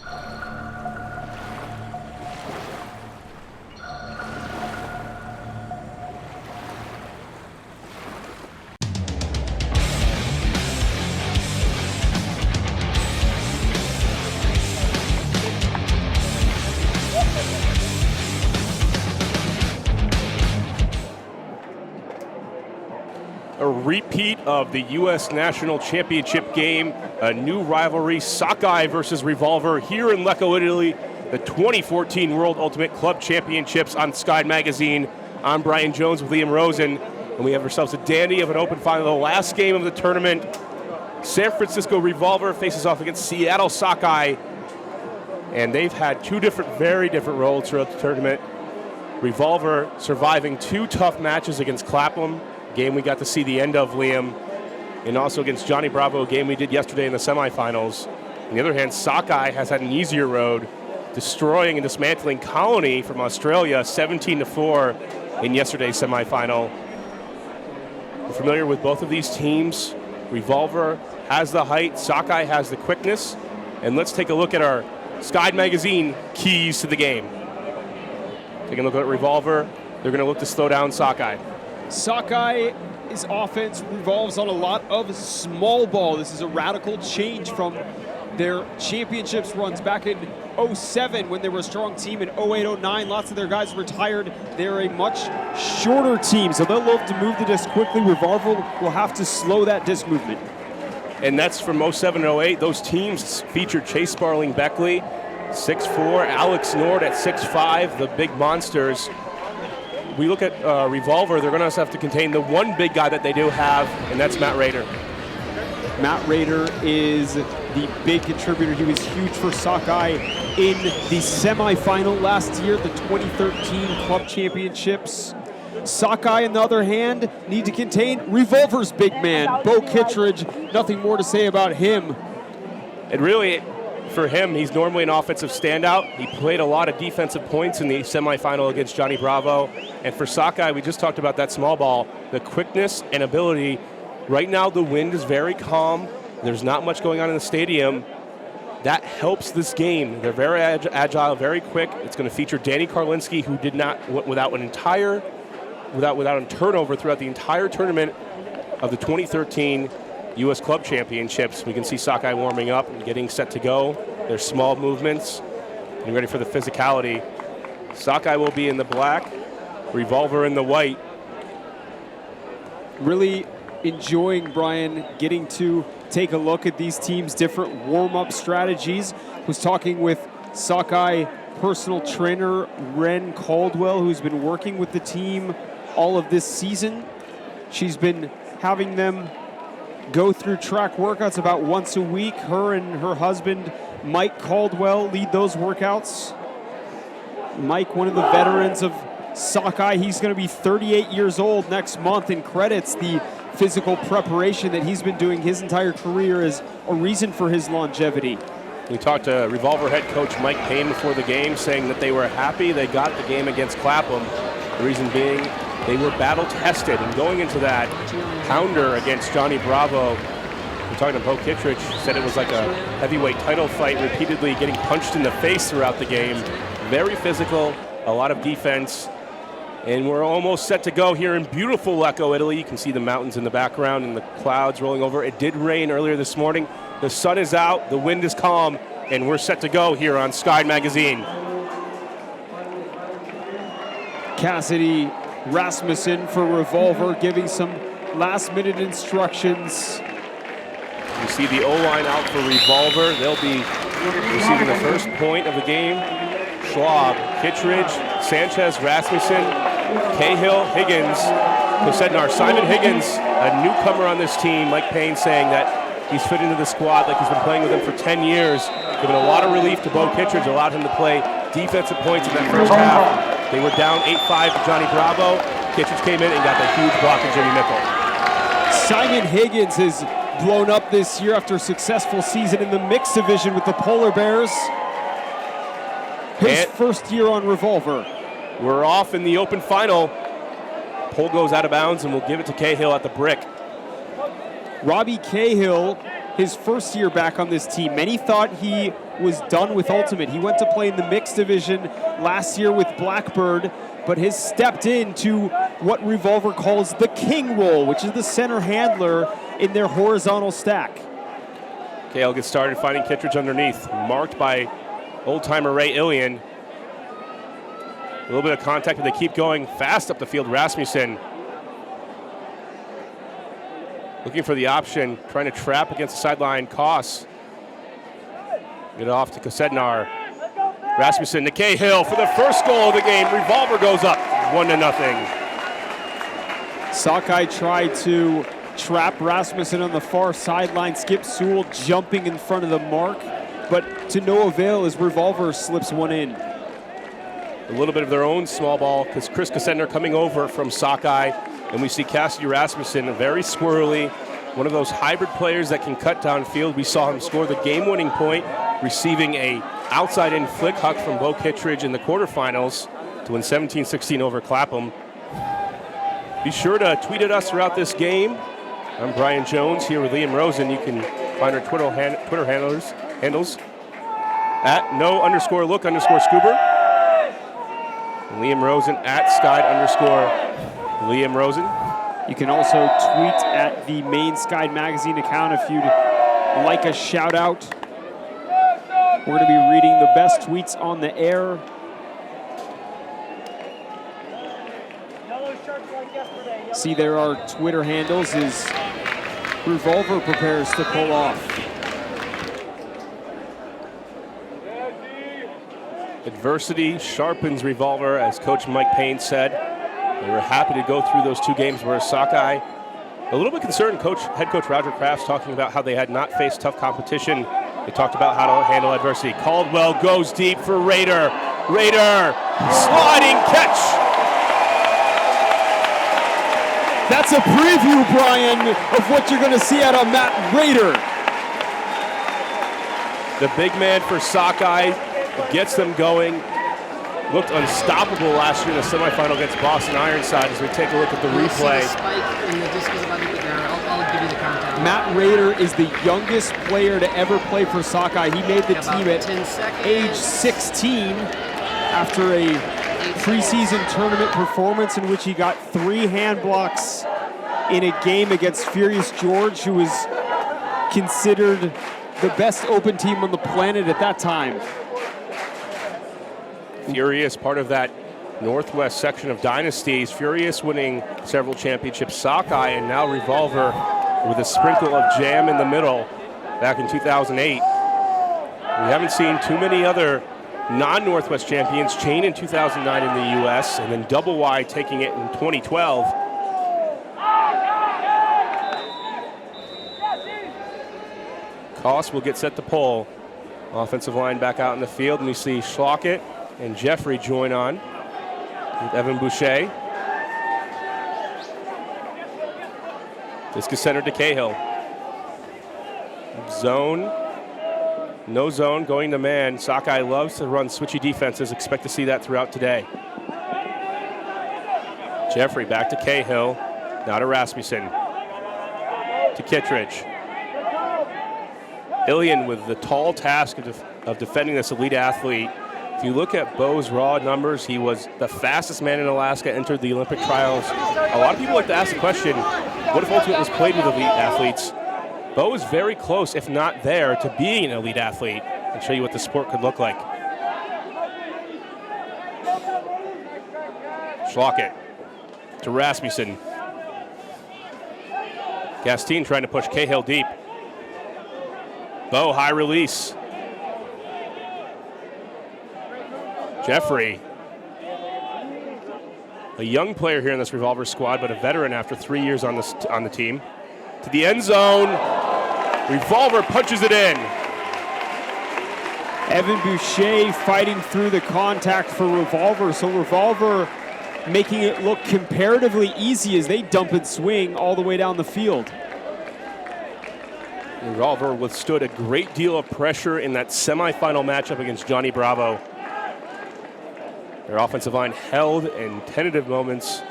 A repeat of the U.S. National Championship game, a new rivalry, Sockeye versus Revolver here in Lecco, Italy, the 2014 World Ultimate Club Championships on Sky Magazine. I'm Brian Jones with Liam Rosen, and we have ourselves a dandy of an open final, the last game of the tournament. San Francisco Revolver faces off against Seattle Sockeye, and they've had two very different roles throughout the tournament. Revolver surviving two tough matches against Clapham, game we got to see the end of, Liam, and also against Johnny Bravo, a game we did yesterday in the semifinals. On the other hand, Sockeye has had an easier road, destroying and dismantling Colony from Australia 17-4 in yesterday's semifinal. We're familiar with both of these teams. Revolver has the height, Sockeye has the quickness, and let's take a look at our Sky Magazine keys to the game. Taking a look at Revolver, they're going to look to slow down Sockeye. Sokai's offense revolves on a lot of small ball. This is a radical change from their championships runs back in 07 when they were a strong team. In 08, 09, lots of their guys retired. They're a much shorter team, so they'll love to move the disc quickly. Revolver will have to slow that disc movement. And that's from 07 and 08. Those teams featured Chase Sparling Beckley, 6'4", Alex Nord at 6'5", the big monsters. We look at Revolver, they're going to have to contain the one big guy that they do have, and that's Matt Rader. Matt Rader is the big contributor. He was huge for Sockeye in the semifinal last year, the 2013 Club Championships. Sockeye, on the other hand, need to contain Revolver's big man, Bo Kittredge. Nothing more to say about him. And really, for him, he's normally an offensive standout. He played a lot of defensive points in the semifinal against Johnny Bravo. And for Sockeye, we just talked about that small ball, the quickness and ability. Right now, the wind is very calm. There's not much going on in the stadium. That helps this game. They're very agile, very quick. It's going to feature Danny Karlinski, who did not, without a turnover throughout the entire tournament of the 2013 U.S. Club Championships. We can see Sockeye warming up and getting set to go. There's small movements, getting ready for the physicality. Sockeye will be in the black, Revolver in the white. Really enjoying, Brian, getting to take a look at these teams' different warm-up strategies. Was talking with Sockeye personal trainer Ren Caldwell, who's been working with the team all of this season. She's been having them go through track workouts about once a week. Her and her husband, Mike Caldwell, lead those workouts. Mike, one of the veterans of Sockeye, he's going to be 38 years old next month, and credits the physical preparation that he's been doing his entire career as a reason for his longevity. We talked to Revolver head coach Mike Payne before the game, saying that they were happy they got the game against Clapham. The reason being they were battle tested, and going into that pounder against Johnny Bravo, we're talking to Bo Kittredge, said it was like a heavyweight title fight, repeatedly getting punched in the face throughout the game. Very physical, a lot of defense. And we're almost set to go here in beautiful Lecco, Italy. You can see the mountains in the background and the clouds rolling over. It did rain earlier this morning. The sun is out, the wind is calm, and we're set to go here on Sky Magazine. Cassidy Rasmussen for Revolver giving some last-minute instructions. You see the O-line out for Revolver. They'll be receiving the first point of the game. Schwab, Kittredge, Sanchez, Rasmussen, Cahill, Higgins, Posednar, Simon Higgins, a newcomer on this team. Mike Payne saying that he's fit into the squad like he's been playing with him for 10 years, giving a lot of relief to Bo Kittredge, allowed him to play defensive points in that first half. They were down 8-5 to Johnny Bravo. Kittredge came in and got the huge block of Jimmy Mickle. Simon Higgins has blown up this year after a successful season in the mixed division with the Polar Bears. His first year on Revolver. We're off in the open final. Pole goes out of bounds, and we'll give it to Cahill at the brick. Robbie Cahill, his first year back on this team. Many thought he was done with Ultimate. He went to play in the mixed division last year with Blackbird, but has stepped into what Revolver calls the king role, which is the center handler in their horizontal stack. Cahill gets started finding Kittredge underneath, marked by old-timer Ray Ilian. A little bit of contact, but they keep going fast up the field. Rasmussen looking for the option, trying to trap against the sideline. Koss. Get it off to Kosednar. Rasmussen to Cahill for the first goal of the game. Revolver goes up 1-0. Sockeye tried to trap Rasmussen on the far sideline. Skip Sewell jumping in front of the mark, but to no avail as Revolver slips one in. A little bit of their own small ball because Chris Kosednar coming over from Sockeye, and we see Cassidy Rasmussen, very squirrely, one of those hybrid players that can cut downfield. We saw him score the game-winning point, receiving a outside-in flick huck from Bo Kittredge in the quarterfinals to win 17-16 over Clapham. Be sure to tweet at us throughout this game. I'm Brian Jones here with Liam Rosen. You can find our Twitter handles at @no_look_scuba. And Liam Rosen at @Skyd_Liam Rosen. You can also tweet at the main Skyd magazine account if you'd like a shout out. We're going to be reading the best tweets on the air. See, there are Twitter handles as Revolver prepares to pull off. Adversity sharpens Revolver, as Coach Mike Payne said. They were happy to go through those two games where Sockeye, a little bit concerned, head coach Roger Crafts talking about how they had not faced tough competition. They talked about how to handle adversity. Caldwell goes deep for Raider. Raider, sliding catch. That's a preview, Brian, of what you're going to see out of Matt Raider. The big man for Sockeye gets them going. Looked unstoppable last year in the semifinal against Boston Ironside as we take a look at the replay. I'll give you the countdown. Matt Raider is the youngest player to ever play for Sockeye. He made the team at age 16 after a preseason tournament performance in which he got 3 hand blocks in a game against Furious George, who was considered the best open team on the planet at that time. Furious, part of that northwest section of dynasties. Furious winning several championships. Sockeye and now Revolver with a sprinkle of jam in the middle back in 2008. We haven't seen too many other non-Northwest champions. Chain in 2009 in the U.S. and then Double Y taking it in 2012. Koss will get set to pull. Offensive line back out in the field, and we see Schlockett and Jeffrey join on with Evan Boucher. This is centered to Cahill. Zone. No zone, going to man. Sockeye loves to run switchy defenses. Expect to see that throughout today. Jeffrey back to Cahill. Now to Rasmussen. To Kittredge. Ilian with the tall task of defending this elite athlete. If you look at Bo's raw numbers, he was the fastest man in Alaska, entered the Olympic trials. A lot of people like to ask the question, what if Ultimate was played with elite athletes? Bo is very close, if not there, to being an elite athlete and show you what the sport could look like. Schlockett to Rasmussen. Gastine trying to push Cahill deep. Bo, high release. Jeffrey, a young player here in this Revolver squad, but a veteran after 3 years on the team. To the end zone. Revolver punches it in. Evan Boucher fighting through the contact for Revolver. So Revolver making it look comparatively easy as they dump and swing all the way down the field. Revolver withstood a great deal of pressure in that semifinal matchup against Johnny Bravo. Their offensive line held in tentative moments.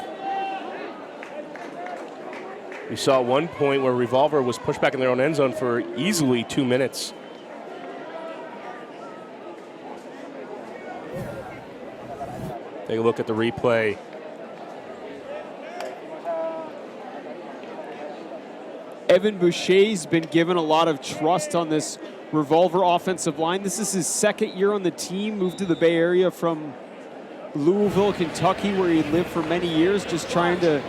We saw at one point where Revolver was pushed back in their own end zone for easily 2 minutes. Take a look at the replay. Evan Boucher's been given a lot of trust on this Revolver offensive line. This is his second year on the team, moved to the Bay Area from Louisville, Kentucky, where he lived for many years, just trying to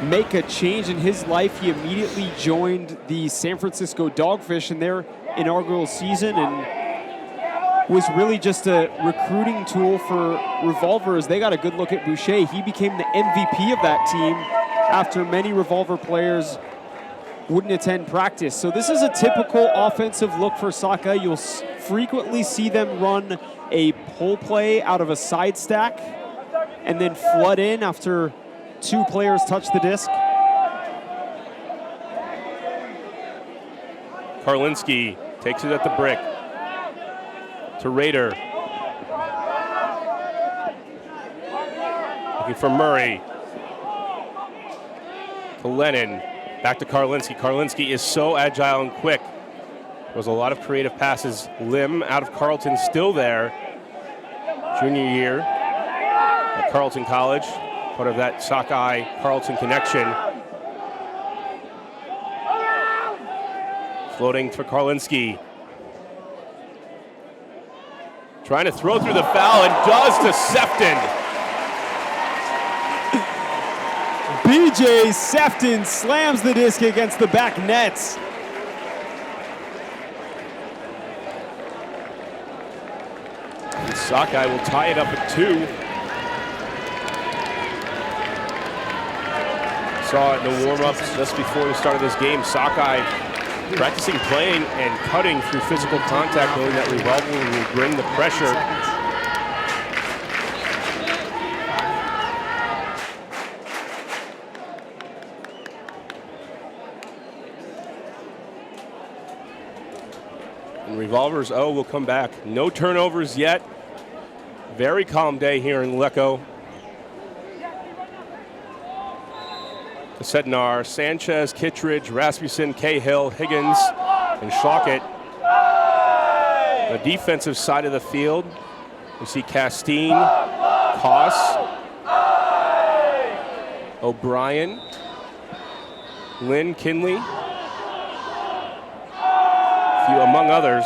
make a change in his life. He immediately joined the San Francisco Dogfish in their inaugural season and was really just a recruiting tool for Revolver as they got a good look at Boucher. He became the MVP of that team after many Revolver players wouldn't attend practice. So this is a typical offensive look for Sakai. You'll frequently see them run a pull play out of a side stack and then flood in after two players touch the disc. Karlinski takes it at the brick to Rader. Looking for Murray. To Lennon. Back to Karlinski. Karlinski is so agile and quick. There was a lot of creative passes. Lim out of Carleton, still there. Junior year at Carleton College. Part of that Sockeye-Carleton connection. Floating for Karlinski. Trying to throw through the foul and does to Sefton. BJ Sefton slams the disc against the back nets. And Sockeye will tie it up at 2. Saw it in the warm-ups just before the start of this game. Sockeye practicing playing and cutting through physical contact, knowing that Revolver will bring the pressure. And Revolver's will come back. No turnovers yet. Very calm day here in Lecco. Sednar, Sanchez, Kittredge, Rasmussen, Cahill, Higgins, and Schlockett. The defensive side of the field, we see Castine, Koss, O'Brien, Lynn, Kinley, a few among others.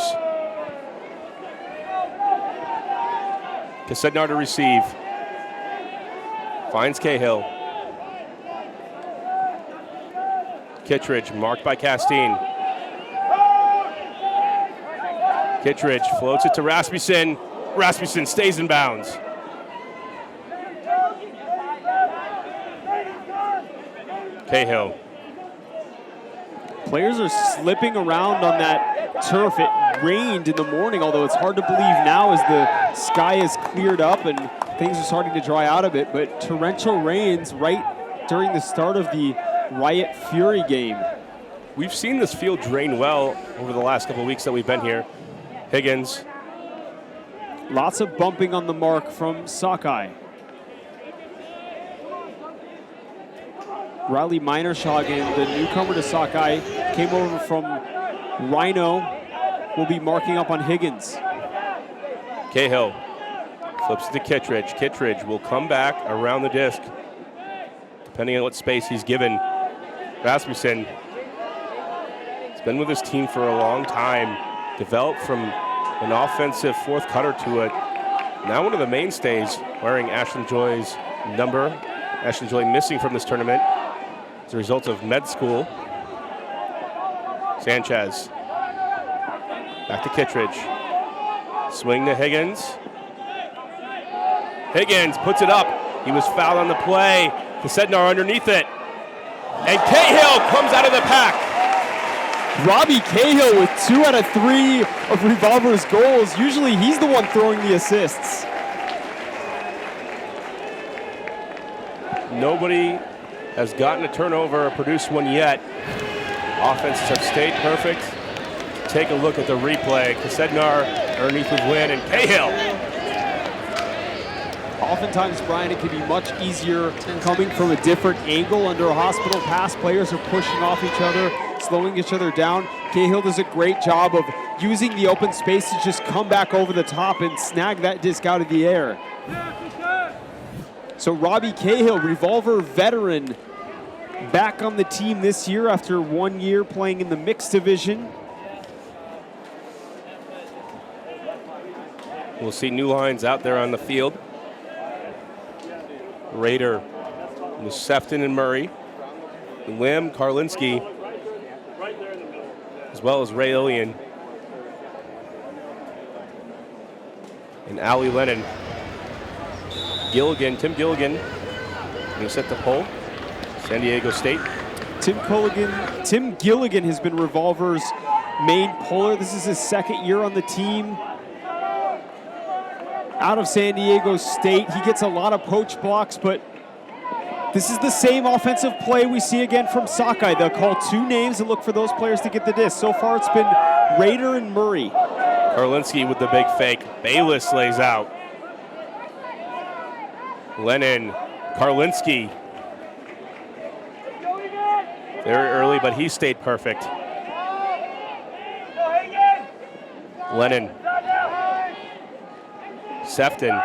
Sednar to receive. Finds Cahill. Kittredge marked by Castine. Kittredge floats it to Rasmussen. Rasmussen stays in bounds. Cahill. Players are slipping around on that turf. It rained in the morning, although it's hard to believe now as the sky is cleared up and things are starting to dry out a bit. But torrential rains right during the start of the Riot Fury game. We've seen this field drain well over the last couple of weeks that we've been here. Higgins. Lots of bumping on the mark from Sockeye. Riley Minershagen, the newcomer to Sockeye, came over from Rhino, will be marking up on Higgins. Cahill flips to Kittredge. Kittredge will come back around the disc, depending on what space he's given. Rasmussen has been with his team for a long time, developed from an offensive fourth cutter to a now one of the mainstays, wearing Ashlyn Joy's number. Ashlyn Joy missing from this tournament as a result of med school. Sanchez. Back to Kittredge. Swing to Higgins. Higgins puts it up. He was fouled on the play. Sednar underneath it. And Cahill comes out of the pack. Robbie Cahill with 2 out of 3 of Revolver's goals. Usually he's the one throwing the assists. Nobody has gotten a turnover or produced one yet. Offenses have stayed perfect. Take a look at the replay. Sednar underneath with Lynn and Cahill. Oftentimes, Brian, it can be much easier coming from a different angle under a hospital pass. Players are pushing off each other, slowing each other down. Cahill does a great job of using the open space to just come back over the top and snag that disc out of the air. So Robbie Cahill, Revolver veteran, back on the team this year after 1 year playing in the mixed division. We'll see new lines out there on the field. Rader with Sefton and Murray. Lim, Karlinski, as well as Ray Ilian. And Ali Lennon. Gilligan, Tim Gilligan, going to set the pole. San Diego State. Tim Gilligan has been Revolver's main puller. This is his second year on the team. Out of San Diego State, he gets a lot of poach blocks, but this is the same offensive play we see again from Sakai. They'll call two names and look for those players to get the disc. So far, it's been Rader and Murray. Karlinski with the big fake. Bayless lays out. Lennon, Karlinski. Very early, but he stayed perfect. Lennon. Sefton.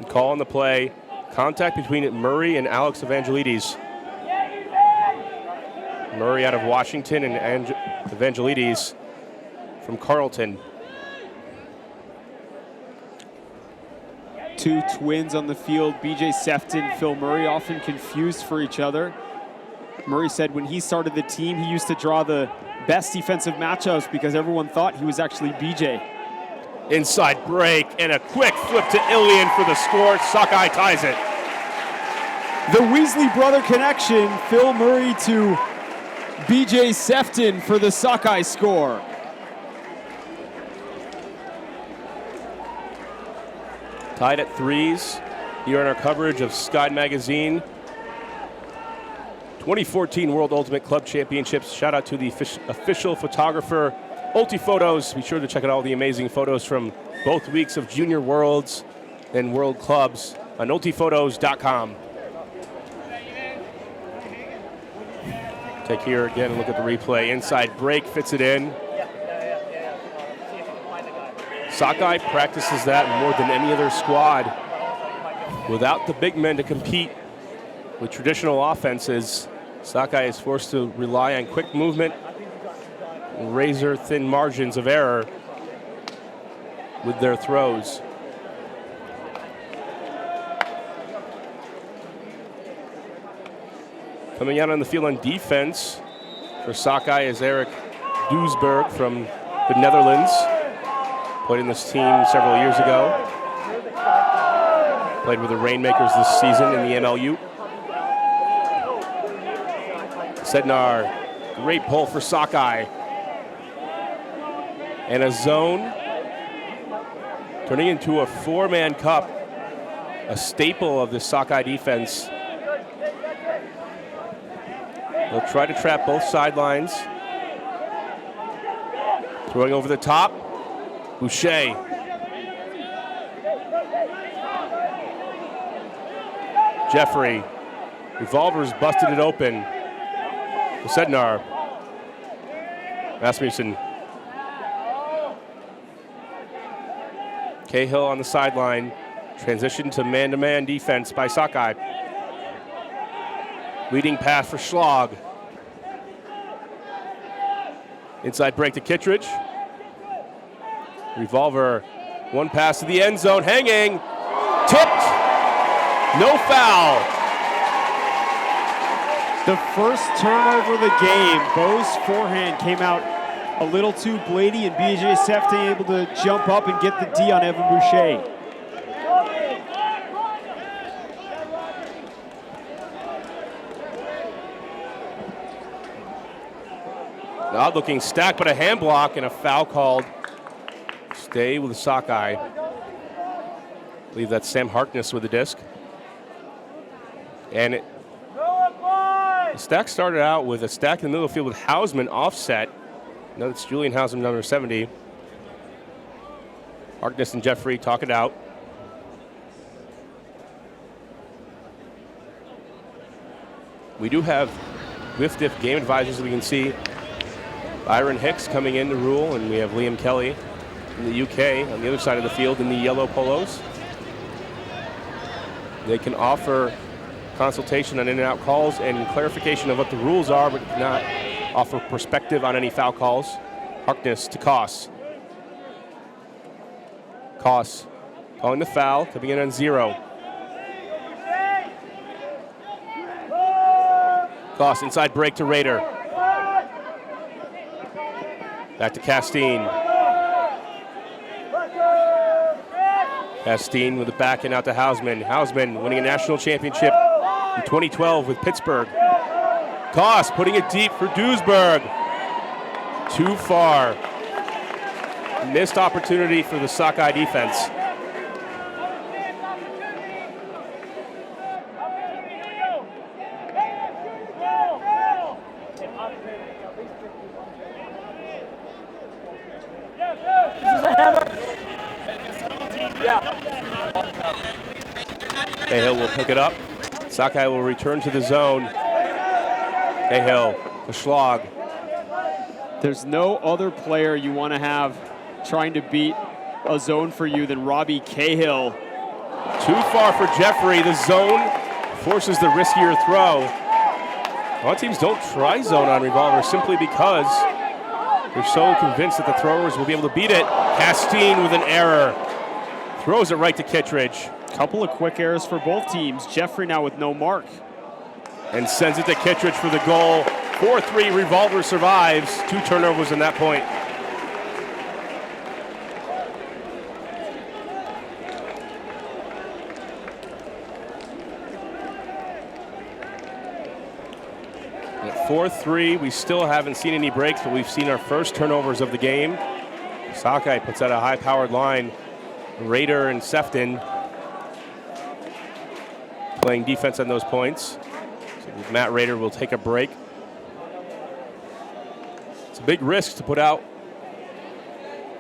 Call on the play. Contact between Murray and Alex Evangelides. Murray out of Washington and Evangelides from Carleton. Two twins on the field, BJ Sefton, Phil Murray, often confused for each other. Murray said when he started the team, he used to draw the best defensive matchups because everyone thought he was actually BJ. Inside break and a quick flip to Ilian for the score. Sockeye ties it. The Weasley brother connection, Phil Murray to BJ Sefton for the Sockeye score. Tied at threes here in our coverage of Sky Magazine. 2014 World Ultimate Club Championships. Shout out to the official photographer, Ulti Photos. Be sure to check out all the amazing photos from both weeks of Junior Worlds and World Clubs on ultiphotos.com. Take here again and look at the replay. Inside break, fits it in. Sockeye practices that more than any other squad. Without the big men to compete with traditional offenses, Sockeye is forced to rely on quick movement and razor-thin margins of error with their throws. Coming out on the field on defense for Sockeye is Eric Duesberg from the Netherlands. Played in this team several years ago. Played with the Rainmakers this season in the NLU. Sednar, great pull for Sockeye. And a zone turning into a four-man cup, a staple of the Sockeye defense. They'll try to trap both sidelines. Throwing over the top. Boucher. Jeffrey. Revolver's busted it open. Sednar. Rasmussen. Cahill on the sideline. Transition to man-to-man defense by Sockeye. Leading pass for Schlag. Inside break to Kittredge. Revolver, one pass to the end zone, hanging, tipped, no foul. The first turnover of the game, Bo's forehand came out a little too blady, and BJ Sefton able to jump up and get the D on Evan Boucher. Odd looking stack, but a hand block and a foul called. Stay with Sockeye. I believe that's Sam Harkness with the disc. And the stack started out with a stack in the middle of the field with Hausman offset. Now it's Julian Hausman, number 70. Harkness and Jeffrey talk it out. We do have whiff-diff game advisors that we can see. Byron Hicks coming in to rule, and we have Liam Kelly from the UK on the other side of the field in the yellow polos. They can offer consultation on in and out calls and clarification of what the rules are, but cannot offer perspective on any foul calls. Harkness to Koss. Koss calling the foul, coming in on 0. Koss inside break to Rader. Back to Castine. Castine with the back and out to Hausman. Hausman winning a national championship in 2012 with Pittsburgh. Koss putting it deep for Duisburg. Too far. Missed opportunity for the Sockeye defense. Cahill will pick it up. Sakai will return to the zone. Cahill to Schlag. There's no other player you want to have trying to beat a zone for you than Robbie Cahill. Too far for Jeffrey. The zone forces the riskier throw. A lot of teams don't try zone on Revolver simply because they're so convinced that the throwers will be able to beat it. Castine with an error. Throws it right to Kittredge. Couple of quick errors for both teams. Jeffrey now with no mark. And sends it to Kittredge for the goal. 4-3, Revolver survives. 2 turnovers in that point. At 4-3, we still haven't seen any breaks, but we've seen our first turnovers of the game. Sakai puts out a high-powered line. Rader and Sefton playing defense on those points. So Matt Rader will take a break. It's a big risk to put out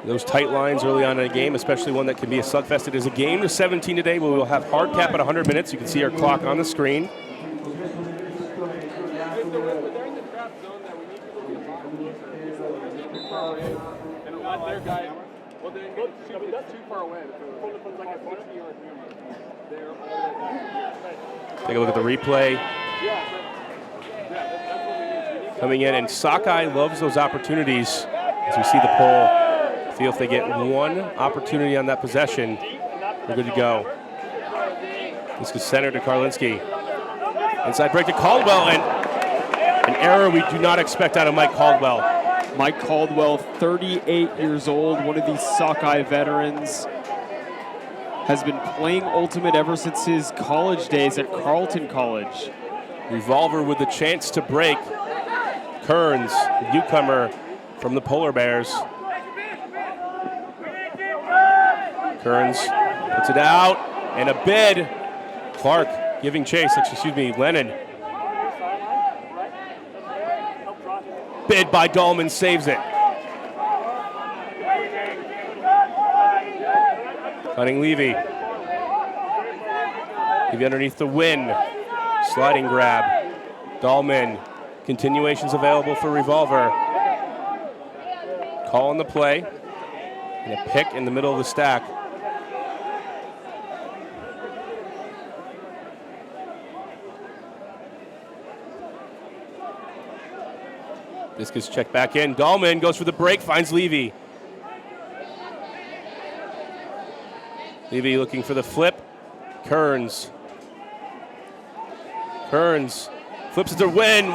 those tight lines early on in a game, especially one that can be a slugfest. It is a game to 17 today. We will have hard cap at 100 minutes. You can see our clock on the screen. Take a look at the replay. Coming in, and Sockeye loves those opportunities. As we see the poll, feel if they get one opportunity on that possession, they're good to go. This is center to Karlinski. Inside break to Caldwell, and an error we do not expect out of Mike Caldwell. Mike Caldwell, 38 years old, one of these Sockeye veterans. Has been playing Ultimate ever since his college days at Carleton College. Revolver with the chance to break. Kearns, the newcomer from the Polar Bears. Kearns puts it out, and a bid. Clark giving chase, Lennon. Bid by Dahlman, saves it. Cutting Levy. Levy underneath the win. Sliding grab. Dahlman. Continuations available for Revolver. Call on the play. And a pick in the middle of the stack. This gets checked back in. Dahlman goes for the break, finds Levy. Levy looking for the flip. Kearns. Kearns flips it to win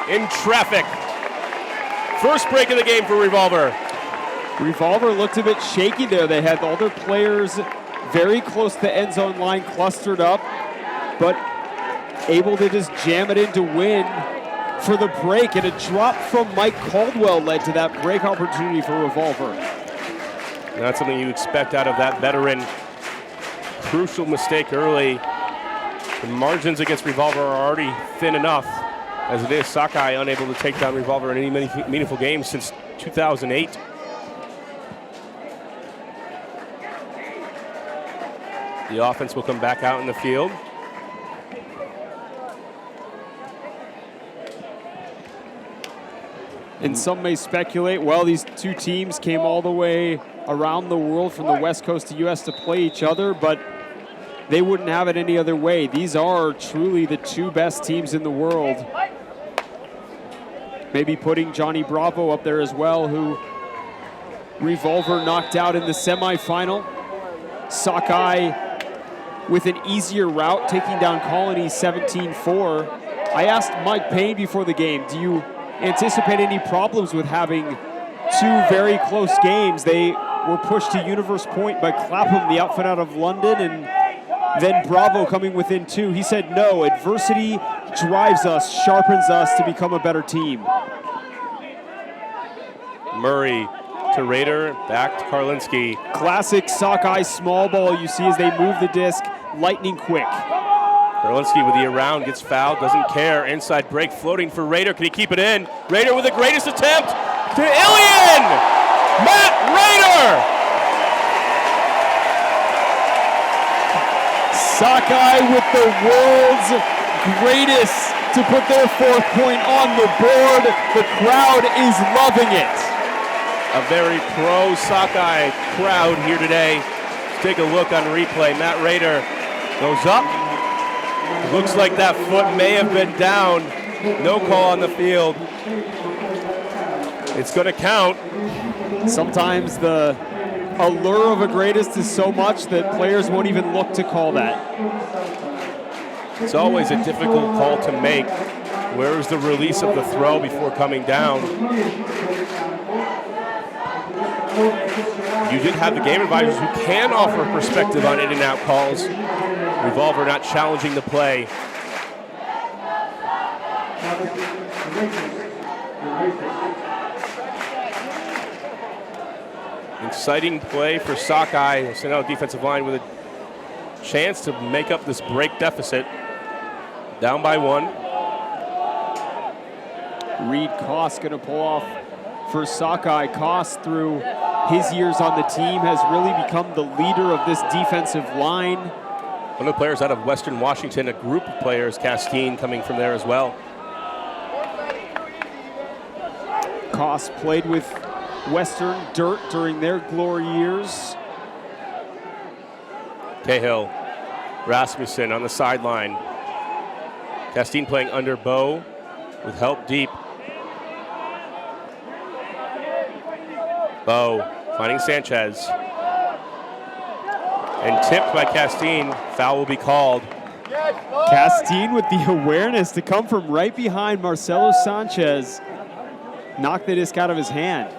in traffic. First break of the game for Revolver. Revolver looked a bit shaky there. They had all their players very close to the end zone line clustered up, but able to just jam it into win for the break. And a drop from Mike Caldwell led to that break opportunity for Revolver. Not something you expect out of that veteran. Crucial mistake early. The margins against Revolver are already thin enough as it is. Sakai unable to take down Revolver in any meaningful games since 2008. The offense will come back out in the field. And some may speculate, well, these two teams came all the way around the world from the West Coast to U.S. to play each other, but they wouldn't have it any other way. These are truly the two best teams in the world. Maybe putting Johnny Bravo up there as well, who Revolver knocked out in the semifinal. Sockeye with an easier route, taking down Colony 17-4. I asked Mike Payne before the game, do you anticipate any problems with having two very close games? They were pushed to Universe Point by Clapham, the outfit out of London, and then Bravo coming within two. He said, no, adversity drives us, sharpens us to become a better team. Murray to Rader, back to Karlinski. Classic Sockeye small ball you see as they move the disc lightning quick. Karlinski with the around, gets fouled, doesn't care. Inside break, floating for Rader. Can he keep it in? Rader with the greatest attempt to Ilian! Matt Rader! Sockeye with the world's greatest to put their 4th point on the board. The crowd is loving it. A very pro Sockeye crowd here today. Let's take a look on replay. Matt Rader goes up. Looks like that foot may have been down. No call on the field. It's going to count. Sometimes the allure of a greatest is so much that players won't even look to call that. It's always a difficult call to make. Where is the release of the throw before coming down? You did have the game advisors who can offer perspective on in and out calls. Revolver not challenging the play. Exciting play for Sockeye. Sent out defensive line with a chance to make up this break deficit. Down by 1. Reed Koss going to pull off for Sockeye. Koss, through his years on the team, has really become the leader of this defensive line. One of the players out of Western Washington, a group of players, Castine, coming from there as well. Koss played with Western Dirt during their glory years. Cahill, Rasmussen on the sideline. Castine playing under Bow with help deep. Bow finding Sanchez. And tipped by Castine. Foul will be called. Castine with the awareness to come from right behind Marcelo Sanchez. Knocked the disc out of his hand.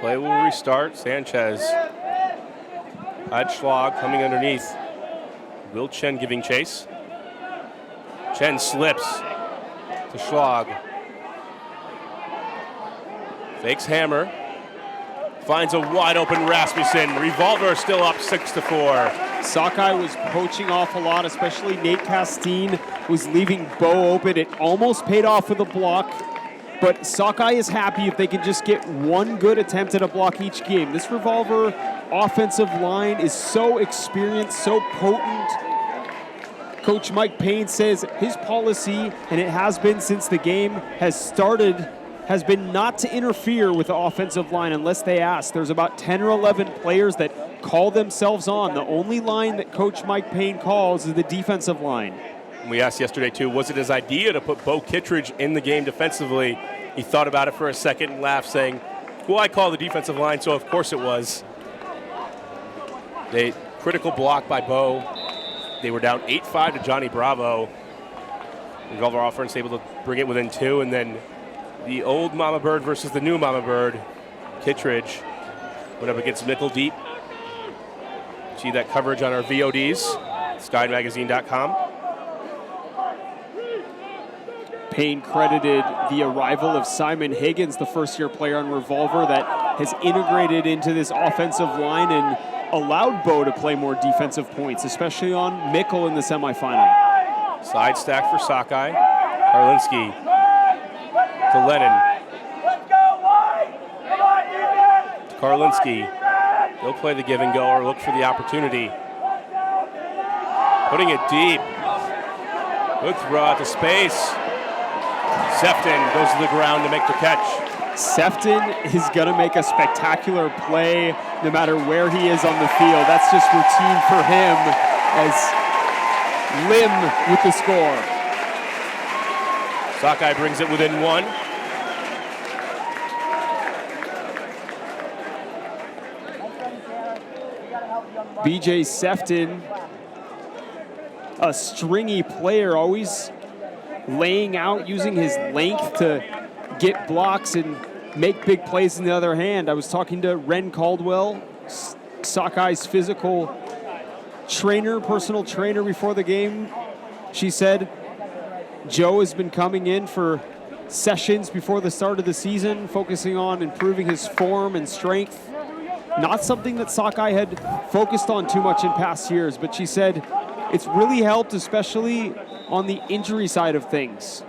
Play will restart. Sanchez. Schlag coming underneath. Will Chen giving chase. Chen slips to Schlag. Fakes hammer. Finds a wide open Rasmussen. Revolver still up 6-4. Sockeye was poaching off a lot, especially Nate Castine was leaving Bo open. It almost paid off with a block, but Sockeye is happy if they can just get one good attempt at a block each game. This Revolver offensive line is so experienced, so potent. Coach Mike Payne says his policy, and it has been since the game has started, has been not to interfere with the offensive line unless they ask. There's about 10 or 11 players that call themselves on. The only line that Coach Mike Payne calls is the defensive line. We asked yesterday, too, was it his idea to put Bo Kittredge in the game defensively? He thought about it for a second and laughed, saying, well, I call the defensive line, so of course it was. They critical block by Bo. They were down 8-5 to Johnny Bravo. Revolver offense able to bring it within 2, and then the old Mama Bird versus the new Mama Bird. Kittredge went up against Mickle Deep. See that coverage on our VODs, skymagazine.com. Payne credited the arrival of Simon Higgins, the first-year player on Revolver that has integrated into this offensive line and allowed Bo to play more defensive points, especially on Mickle in the semifinal. Side stack for Sockeye. Karlinski to Lennon. To Karlinski. He'll play the give and go or look for the opportunity. Putting it deep. Good throw out to space. Sefton goes to the ground to make the catch. Sefton is going to make a spectacular play no matter where he is on the field. That's just routine for him as Lim with the score. Sockeye brings it within one. BJ Sefton, a stringy player, always laying out, using his length to get blocks and make big plays. On the other hand, I was talking to Ren Caldwell, Sockey's physical trainer, personal trainer before the game. She said Joe has been coming in for sessions before the start of the season, focusing on improving his form and strength. Not something that Sockeye had focused on too much in past years, but she said it's really helped, especially on the injury side of things.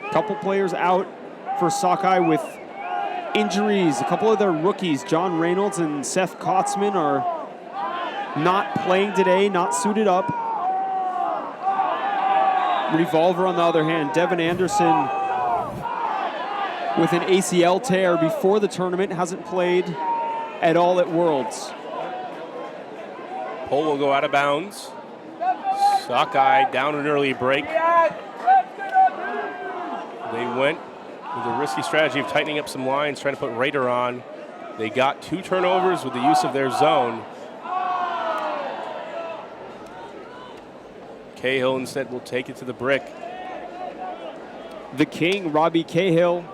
A couple players out for Sockeye with injuries. A couple of their rookies, John Reynolds and Seth Kotzman, are not playing today, not suited up. Revolver, on the other hand, Devin Anderson with an ACL tear before the tournament, hasn't played at all at Worlds. Pole will go out of bounds. Sockeye down an early break. They went with a risky strategy of tightening up some lines, trying to put Raider on. They got 2 turnovers with the use of their zone. Cahill instead will take it to the brick. The King, Robbie Cahill,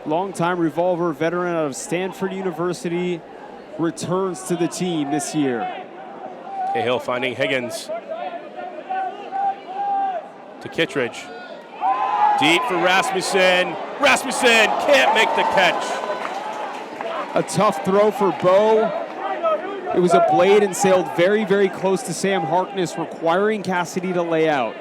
longtime Revolver veteran out of Stanford University, returns to the team this year. Cahill finding Higgins. To Kittredge. Deep for Rasmussen. Rasmussen can't make the catch. A tough throw for Bo. It was a blade and sailed very, very close to Sam Harkness, requiring Cassidy to lay out.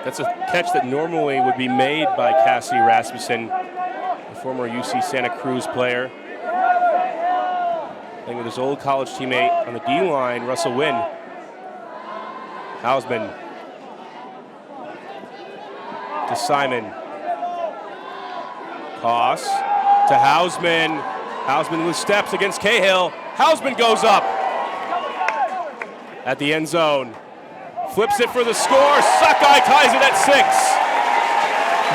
That's a catch that normally would be made by Cassidy Rasmussen, the former UC Santa Cruz player. Playing with his old college teammate on the D-line, Russell Wynn. Hausman. To Simon. Koss to Hausman. Hausman with steps against Cahill. Hausman goes up at the end zone. Flips it for the score. Sakai ties it at 6.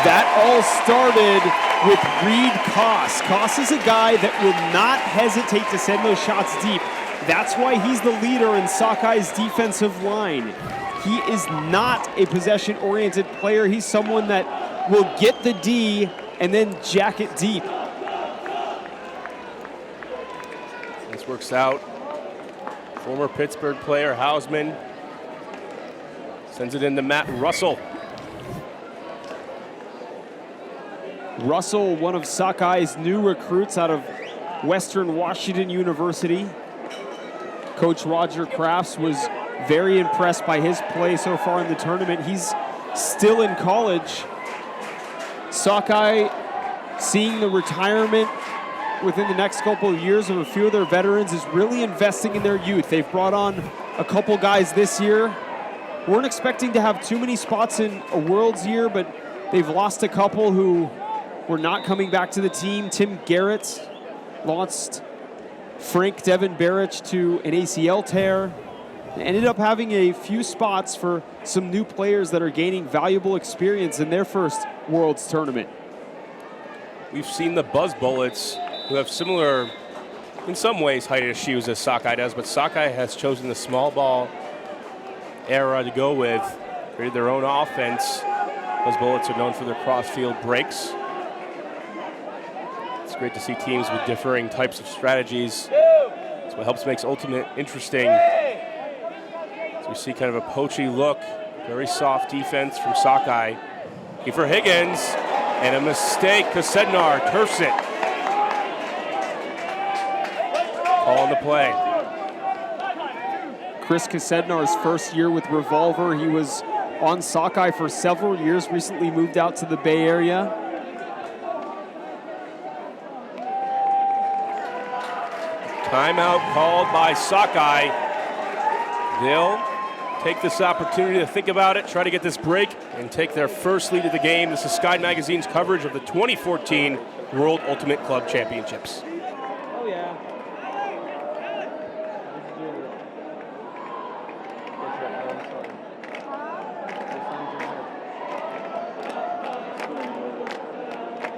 That all started with Reed Koss. Koss is a guy that will not hesitate to send those shots deep. That's why he's the leader in Sockey's defensive line. He is not a possession-oriented player. He's someone that will get the D and then jack it deep. This works out. Former Pittsburgh player Hausman sends it into Matt Russell. Russell, one of Sockey's new recruits out of Western Washington University. Coach Roger Crafts was very impressed by his play so far in the tournament. He's still in college. Sockeye seeing the retirement within the next couple of years of a few of their veterans is really investing in their youth. They've brought on a couple guys this year. Weren't expecting to have too many spots in a Worlds year, but they've lost a couple who were not coming back to the team. Tim Garrett lost Frank Devin Barrich to an ACL tear. They ended up having a few spots for some new players that are gaining valuable experience in their first Worlds tournament. We've seen the Buzz Bullets, who have similar, in some ways, height of shoes as Sockeye does, but Sockeye has chosen the small ball era to go with, created their own offense. Buzz Bullets are known for their cross-field breaks. It's great to see teams with differing types of strategies. That's what helps makes Ultimate interesting. So we see kind of a poachy look, very soft defense from Sockeye. Looking for Higgins, and a mistake. Kosednar turfs it. Call on the play. Chris Kosednar's first year with Revolver. He was on Sockeye for several years, recently moved out to the Bay Area. Timeout called by Sockeye. They'll take this opportunity to think about it, try to get this break, and take their first lead of the game. This is Sky Magazine's coverage of the 2014 World Ultimate Club Championships. Oh, yeah.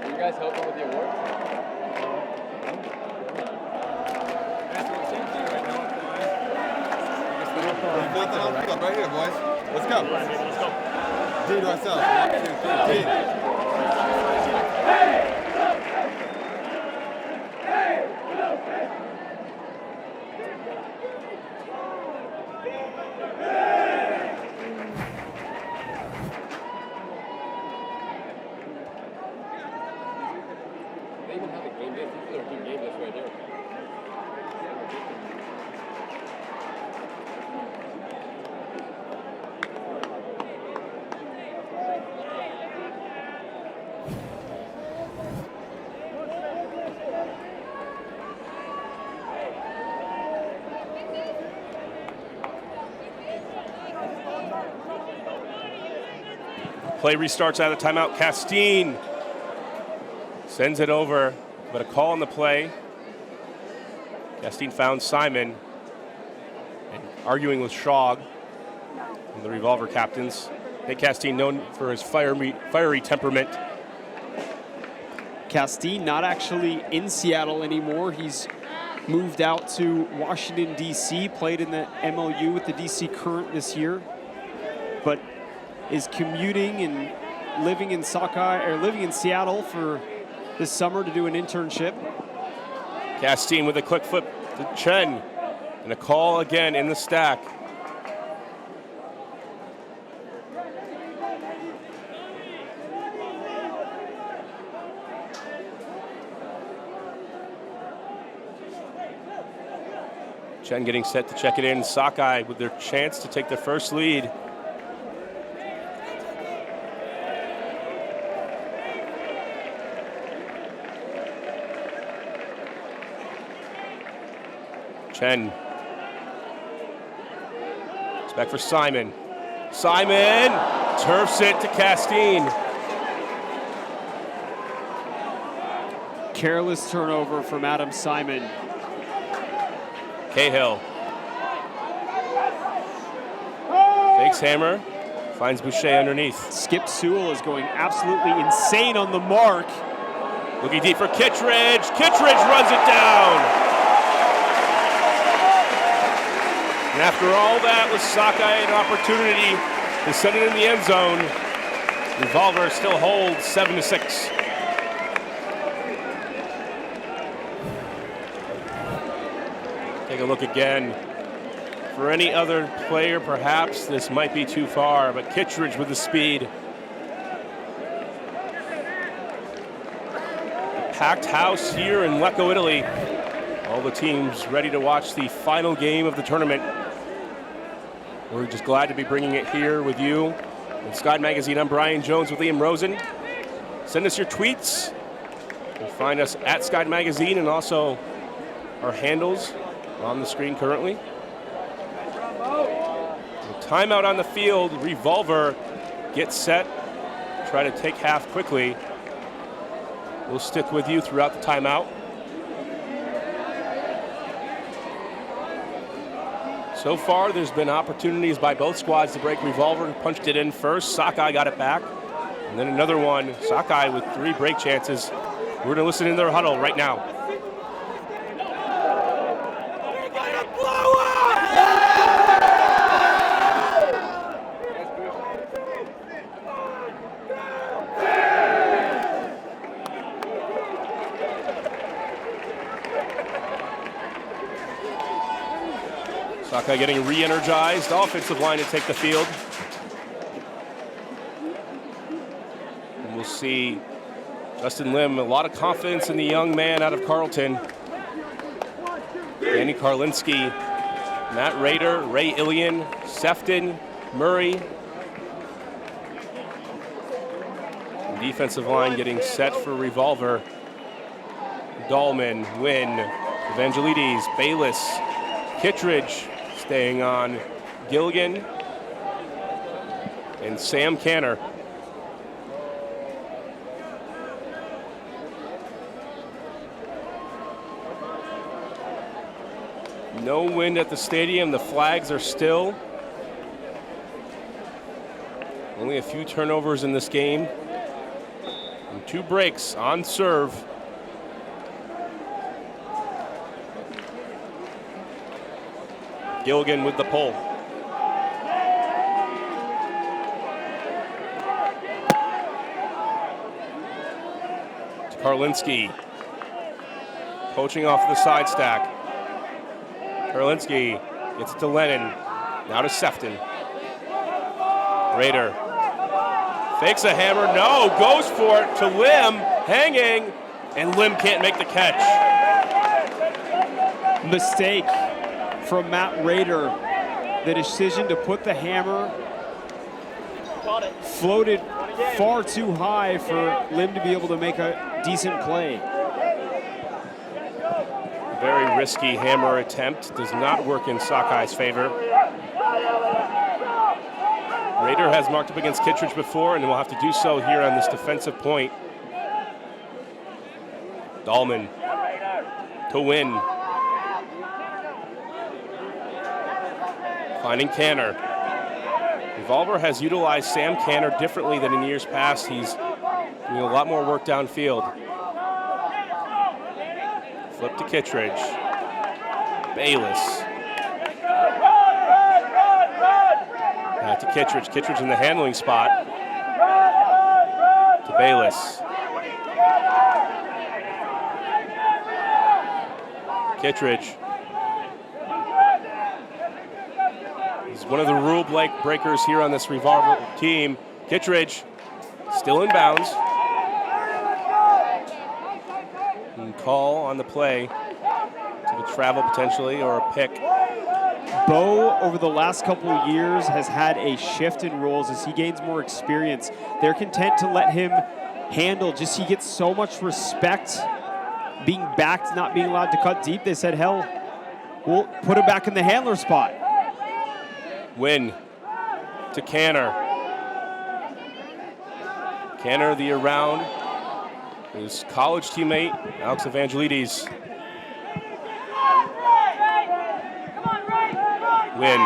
You guys helping with the awards? Nothing on field right here, boys. Let's go. Let's go. Do it ourselves. 1, 2, 3, They even have a game day. People are doing game days right there. Play restarts out of timeout. Castine sends it over, but a call on the play. Castine found Simon and arguing with Shog, the Revolver captains. Nick Castine, known for his fiery temperament. Castine not actually in Seattle anymore. He's moved out to Washington, D.C., played in the MLU with the D.C. Current this year, but is commuting and living in Sockeye, or living in Seattle for this summer to do an internship. Castine with a quick flip to Chen, and a call again in the stack. Chen getting set to check it in. Sakai with their chance to take their first lead. Chen. It's back for Simon. Simon turfs it to Castine. Careless turnover from Adam Simon. Cahill. Fakes hammer. Finds Boucher underneath. Skip Sewell is going absolutely insane on the mark. Looking deep for Kittredge. Kittredge runs it down. And after all that, with Sakai an opportunity to send it in the end zone, Revolver still holds 7-6. Take a look again. For any other player, perhaps this might be too far, but Kittredge with the speed. A packed house here in Lecco, Italy. All the teams ready to watch the final game of the tournament. We're just glad to be bringing it here with you. In Sky Magazine, I'm Brian Jones with Liam Rosen. Send us your tweets. You'll find us at Sky Magazine and also our handles on the screen currently. The timeout on the field. Revolver gets set. Try to take half quickly. We'll stick with you throughout the timeout. So far, there's been opportunities by both squads to break. Revolver punched it in first. Sakai got it back. And then another one. Sakai with 3 break chances. We're going to listen in their huddle right now. Sakai getting re-energized. Offensive line to take the field. And we'll see Justin Lim, a lot of confidence in the young man out of Carleton. Danny Karlinski, Matt Rader, Ray Ilian, Sefton, Murray. And defensive line getting set for Revolver. Dahlman, Wynn, Evangelides, Bayless, Kittredge, staying on Gilligan, and Sam Canner. No wind at the stadium. The flags are still. Only a few turnovers in this game. And 2 breaks on serve. Gilligan with the pull. To Karlinski. Poaching off the side stack. Karlinski gets it to Lennon. Now to Sefton. Rader fakes a hammer. No, goes for it to Lim. Hanging. And Lim can't make the catch. Mistake from Matt Rader. The decision to put the hammer floated far too high for Lim to be able to make a decent play. Very risky hammer attempt. Does not work in Sakai's favor. Rader has marked up against Kittredge before and will have to do so here on this defensive point. Dahlman to win. Finding Canner. Revolver has utilized Sam Canner differently than in years past. He's doing a lot more work downfield. Flip to Kittredge. Bayless. Back to Kittredge. Kittredge in the handling spot. To Bayless. Kittredge. He's one of the rule breakers here on this Revolver team. Kittredge still in bounds. And call on the play to the travel potentially or a pick. Bo, over the last couple of years, has had a shift in roles as he gains more experience. They're content to let him handle. Just he gets so much respect being backed, not being allowed to cut deep. They said, hell, we'll put him back in the handler spot. Win to Canner. Canner, the around, his college teammate, Alex Evangelides. Win.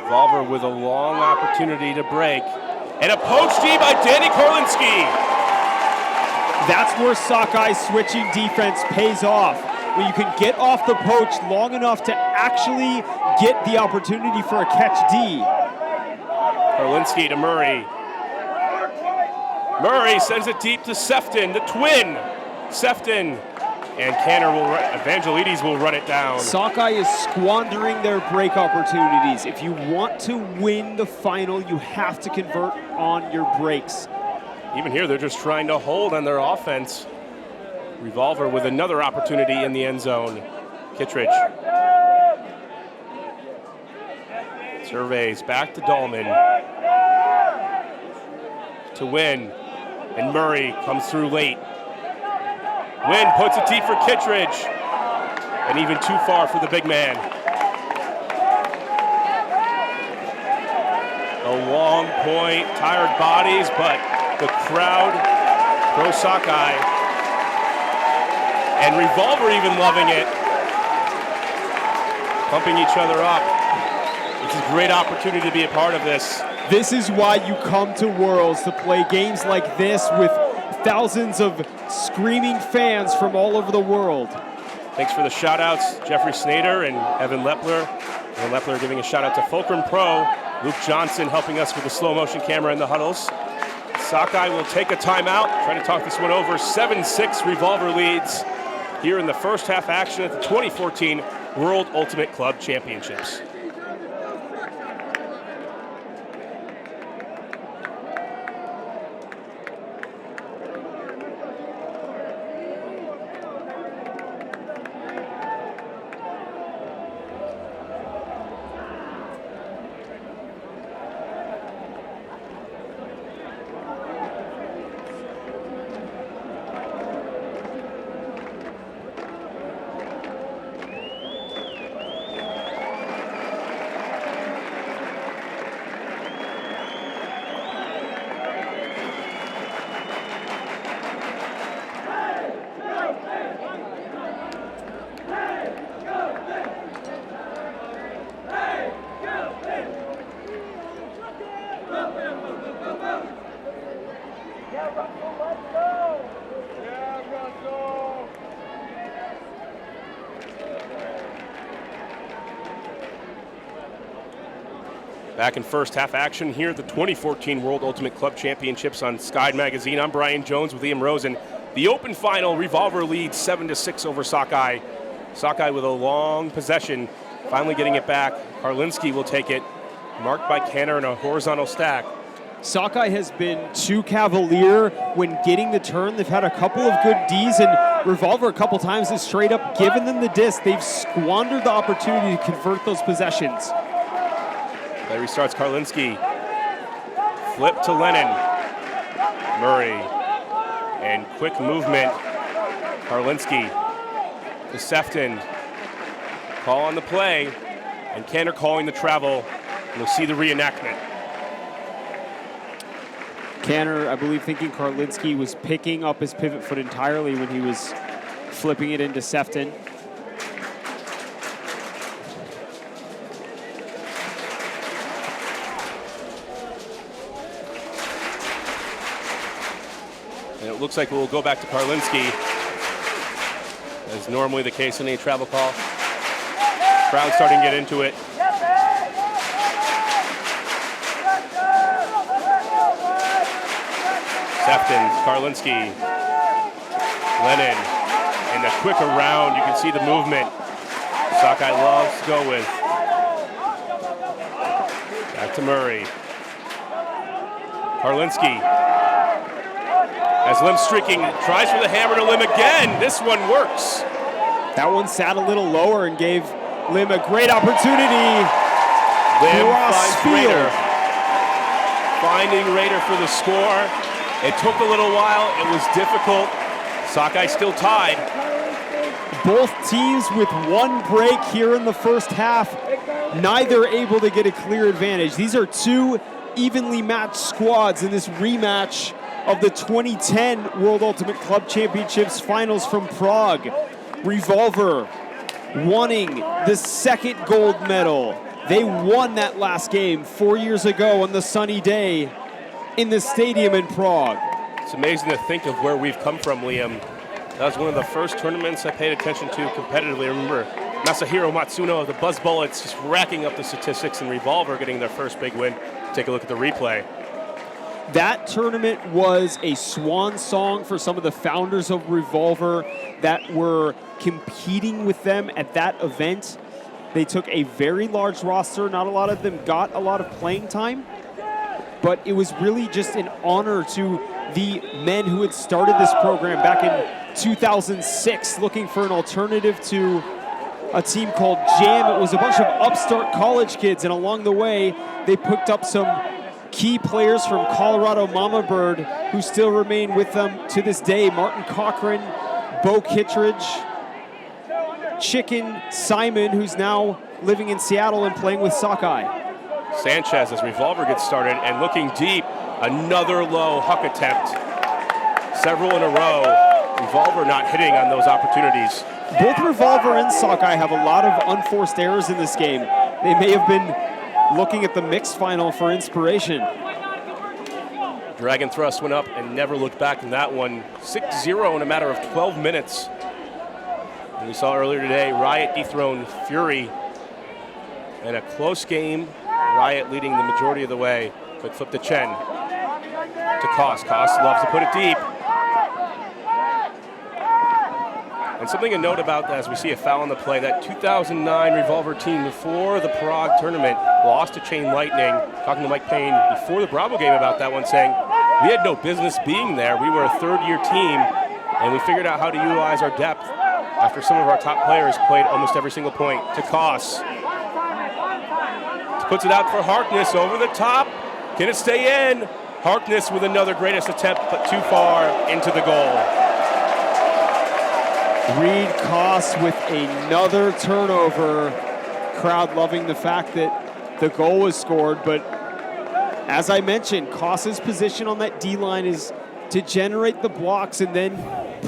Revolver with a long opportunity to break. And a poach D by Danny Karlinski. That's where Sockeye switching defense pays off. When you can get off the poach long enough to actually get the opportunity for a catch D. Karlinski to Murray. Murray sends it deep to Sefton, the twin. Sefton and Canner Evangelides will run it down. Sockeye is squandering their break opportunities. If you want to win the final, you have to convert on your breaks. Even here, they're just trying to hold on their offense. Revolver with another opportunity in the end zone. Kittredge. Surveys back to Dahlman. To Win. And Murray comes through late. Win puts it deep for Kittredge. And even too far for the big man. A long point, tired bodies, but the crowd pro Sockeye. And Revolver even loving it. Pumping each other up. It's a great opportunity to be a part of this. This is why you come to Worlds, to play games like this with thousands of screaming fans from all over the world. Thanks for the shout outs, Jeffrey Snyder and Evan Lepler. Evan Lepler giving a shout out to Fulcrum Pro. Luke Johnson helping us with the slow motion camera in the huddles. Sockeye will take a timeout, trying to talk this one over. 7-6 Revolver leads here in the first half action at the 2014 World Ultimate Club Championships. Back in first half action here at the 2014 World Ultimate Club Championships on Sky Magazine. I'm Brian Jones with Liam Rosen. The open final, Revolver leads 7-6 over Sockeye. Sockeye with a long possession, finally getting it back. Karlinski will take it, marked by Canner in a horizontal stack. Sockeye has been too cavalier when getting the turn. They've had a couple of good Ds, and Revolver a couple times has straight up given them the disc. They've squandered the opportunity to convert those possessions. Play restarts Karlinski. Flip to Lennon. Murray. And quick movement. Karlinski to Sefton. Call on the play. And Canner calling the travel. And we'll see the reenactment. Canner, I believe, thinking Karlinski was picking up his pivot foot entirely when he was flipping it into Sefton. And it looks like we'll go back to Karlinski, as normally the case in a travel call. Crowd starting to get into it. Sefton, Karlinski, Lennon, and the quick around. You can see the movement. Sockeye loves to go with. Back to Murray. Karlinski. As Lim streaking, tries for the hammer to Lim again. This one works. That one sat a little lower and gave Lim a great opportunity. Lim Cross finds field. Rader. Finding Rader for the score. It took a little while. It was difficult. Sockeye still tied. Both teams with one break here in the first half. Neither able to get a clear advantage. These are two evenly matched squads in this rematch of the 2010 World Ultimate Club Championships finals from Prague. Revolver wanting the second gold medal. They won that last game 4 years ago on the sunny day in the stadium in Prague. It's amazing to think of where we've come from, Liam. That was one of the first tournaments I paid attention to competitively. I remember Masahiro Matsuno of the Buzz Bullets just racking up the statistics, and Revolver getting their first big win. Take a look at the replay. That tournament was a swan song for some of the founders of Revolver that were competing with them at that event. They took a very large roster. Not a lot of them got a lot of playing time, but it was really just an honor to the men who had started this program back in 2006, looking for an alternative to a team called Jam. It was a bunch of upstart college kids, and along the way, they picked up some key players from Colorado Mama Bird who still remain with them to this day. Martin Cochran, Bo Kittredge, Chicken Simon, who's now living in Seattle and playing with Sockeye. Sanchez as Revolver gets started and looking deep. Another low huck attempt. Several in a row. Revolver not hitting on those opportunities. Both Revolver and Sockeye have a lot of unforced errors in this game. They may have been looking at the mixed final for inspiration. Dragon thrust went up and never looked back in that one. 6-0 in a matter of 12 minutes. And we saw earlier today, Riot dethroned Fury. And a close game, Riot leading the majority of the way. Quick flip to Chen. To Koss. Koss loves to put it deep. And something to note about that, as we see a foul on the play, that 2009 Revolver team before the Prague tournament lost to Chain Lightning. Talking to Mike Payne before the Bravo game about that one, saying, we had no business being there. We were a third-year team, and we figured out how to utilize our depth after some of our top players played almost every single point. To Koss. Puts it out for Harkness over the top. Can it stay in? Harkness with another greatest attempt, but too far into the goal. Reed Koss with another turnover. Crowd loving the fact that the goal was scored, but as I mentioned, Koss's position on that D-line is to generate the blocks and then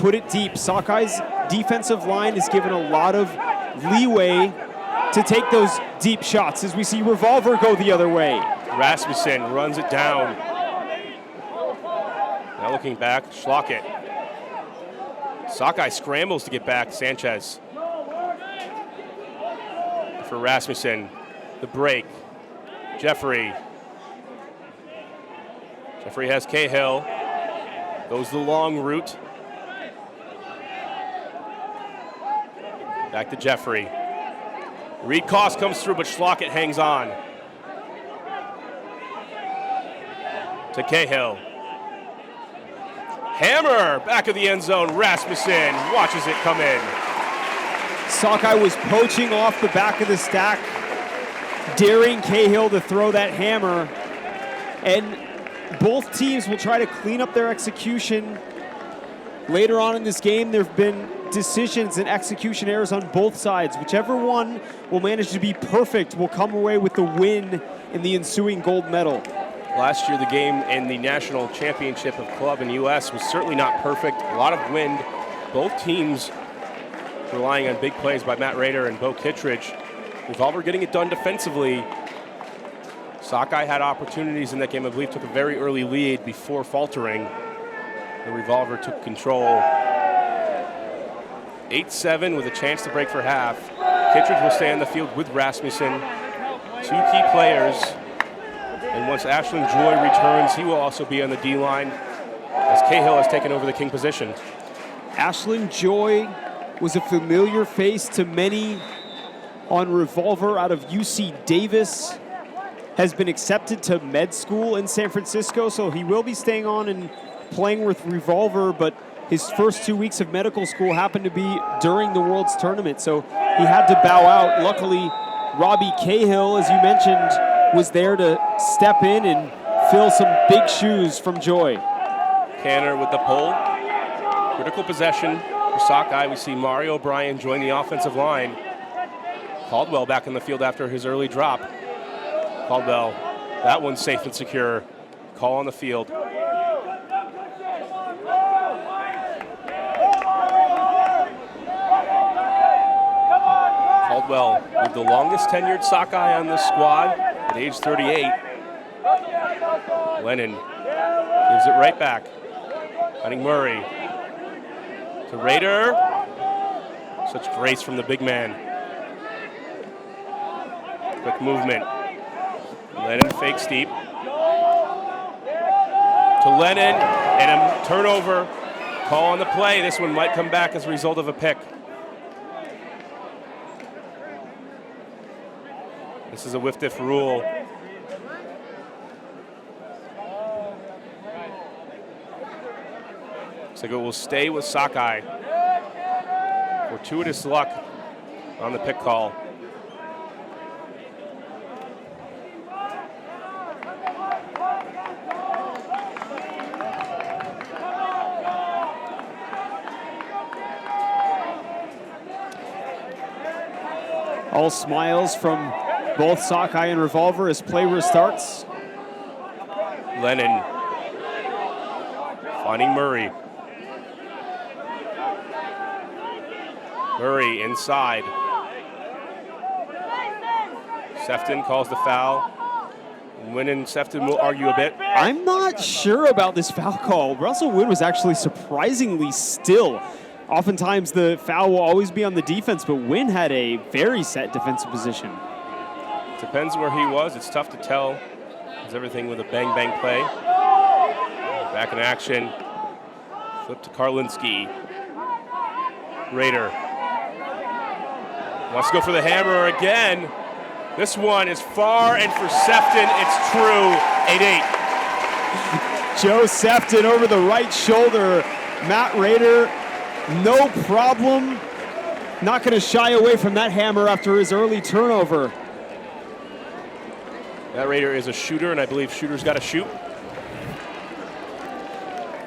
put it deep. Sockey's defensive line is given a lot of leeway to take those deep shots as we see Revolver go the other way. Rasmussen runs it down. Now looking back, Schlockett. Sockeye scrambles to get back, Sanchez. For Rasmussen, the break. Jeffrey. Jeffrey has Cahill. Goes the long route. Back to Jeffrey. Reed Koss comes through, but Schlockett hangs on. To Cahill. Hammer, back of the end zone. Rasmussen watches it come in. Sockeye was poaching off the back of the stack, daring Cahill to throw that hammer. And both teams will try to clean up their execution. Later on in this game, there have been decisions and execution errors on both sides. Whichever one will manage to be perfect will come away with the win in the ensuing gold medal. Last year, the game in the National Championship of Club in the U.S. was certainly not perfect. A lot of wind. Both teams relying on big plays by Matt Rader and Bo Kittredge. Revolver getting it done defensively. Sockeye had opportunities in that game. I believe took a very early lead before faltering. The Revolver took control. 8-7 with a chance to break for half. Kittredge will stay on the field with Rasmussen. Two key players. And once Ashland Joy returns, he will also be on the D-line as Cahill has taken over the king position. Ashland Joy was a familiar face to many on Revolver out of UC Davis. Has been accepted to med school in San Francisco, so he will be staying on and playing with Revolver, but his first 2 weeks of medical school happened to be during the World's Tournament, so he had to bow out. Luckily, Robbie Cahill, as you mentioned, was there to step in and fill some big shoes from Joy. Canner with the pull. Critical possession for Sockeye. We see Mario O'Brien join the offensive line. Caldwell back in the field after his early drop. Caldwell, that one's safe and secure. Call on the field. Caldwell with the longest tenured Sockeye on this squad at age 38. Lennon gives it right back. Finding Murray. To Rader. Such grace from the big man. Quick movement. Lennon fakes deep. To Lennon, and a turnover. Call on the play. This one might come back as a result of a pick. This is a whiff-diff rule. Looks like it will stay with Sockeye. Fortuitous luck on the pick call. All smiles from both Sockeye and Revolver as play restarts. Lennon finding Murray. Murray inside. Sefton calls the foul. Wynn and Sefton will argue a bit. I'm not sure about this foul call. Russell Wynn was actually surprisingly still. Oftentimes the foul will always be on the defense, but Wynn had a very set defensive position. Depends where he was. It's tough to tell. It's everything with a bang-bang play. Back in action. Flip to Karlinski. Rader wants to go for the hammer again. This one is far, and for Sefton, it's true. 8-8. Joe Sefton over the right shoulder. Matt Rader, no problem. Not going to shy away from that hammer after his early turnover. That Rader is a shooter, and I believe shooters got to shoot.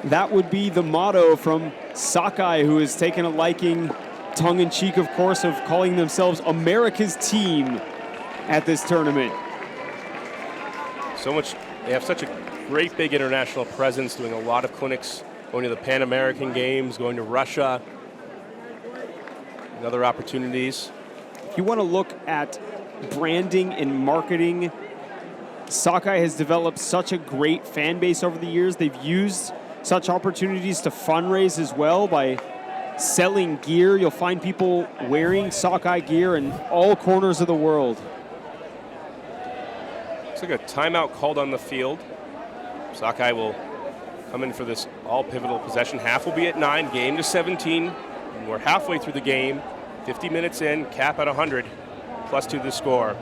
That would be the motto from Sockeye, who has taken a liking, tongue-in-cheek, of course, of calling themselves America's team at this tournament. So much, they have such a great big international presence, doing a lot of clinics, going to the Pan American Games, going to Russia, and other opportunities. If you want to look at branding and marketing, Sockeye has developed such a great fan base over the years. They've used such opportunities to fundraise as well by selling gear. You'll find people wearing Sockeye gear in all corners of the world. Looks like a timeout called on the field. Sakai will come in for this all-pivotal possession. Half will be at 9, game to 17. And we're halfway through the game, 50 minutes in, cap at 100, +2 the score.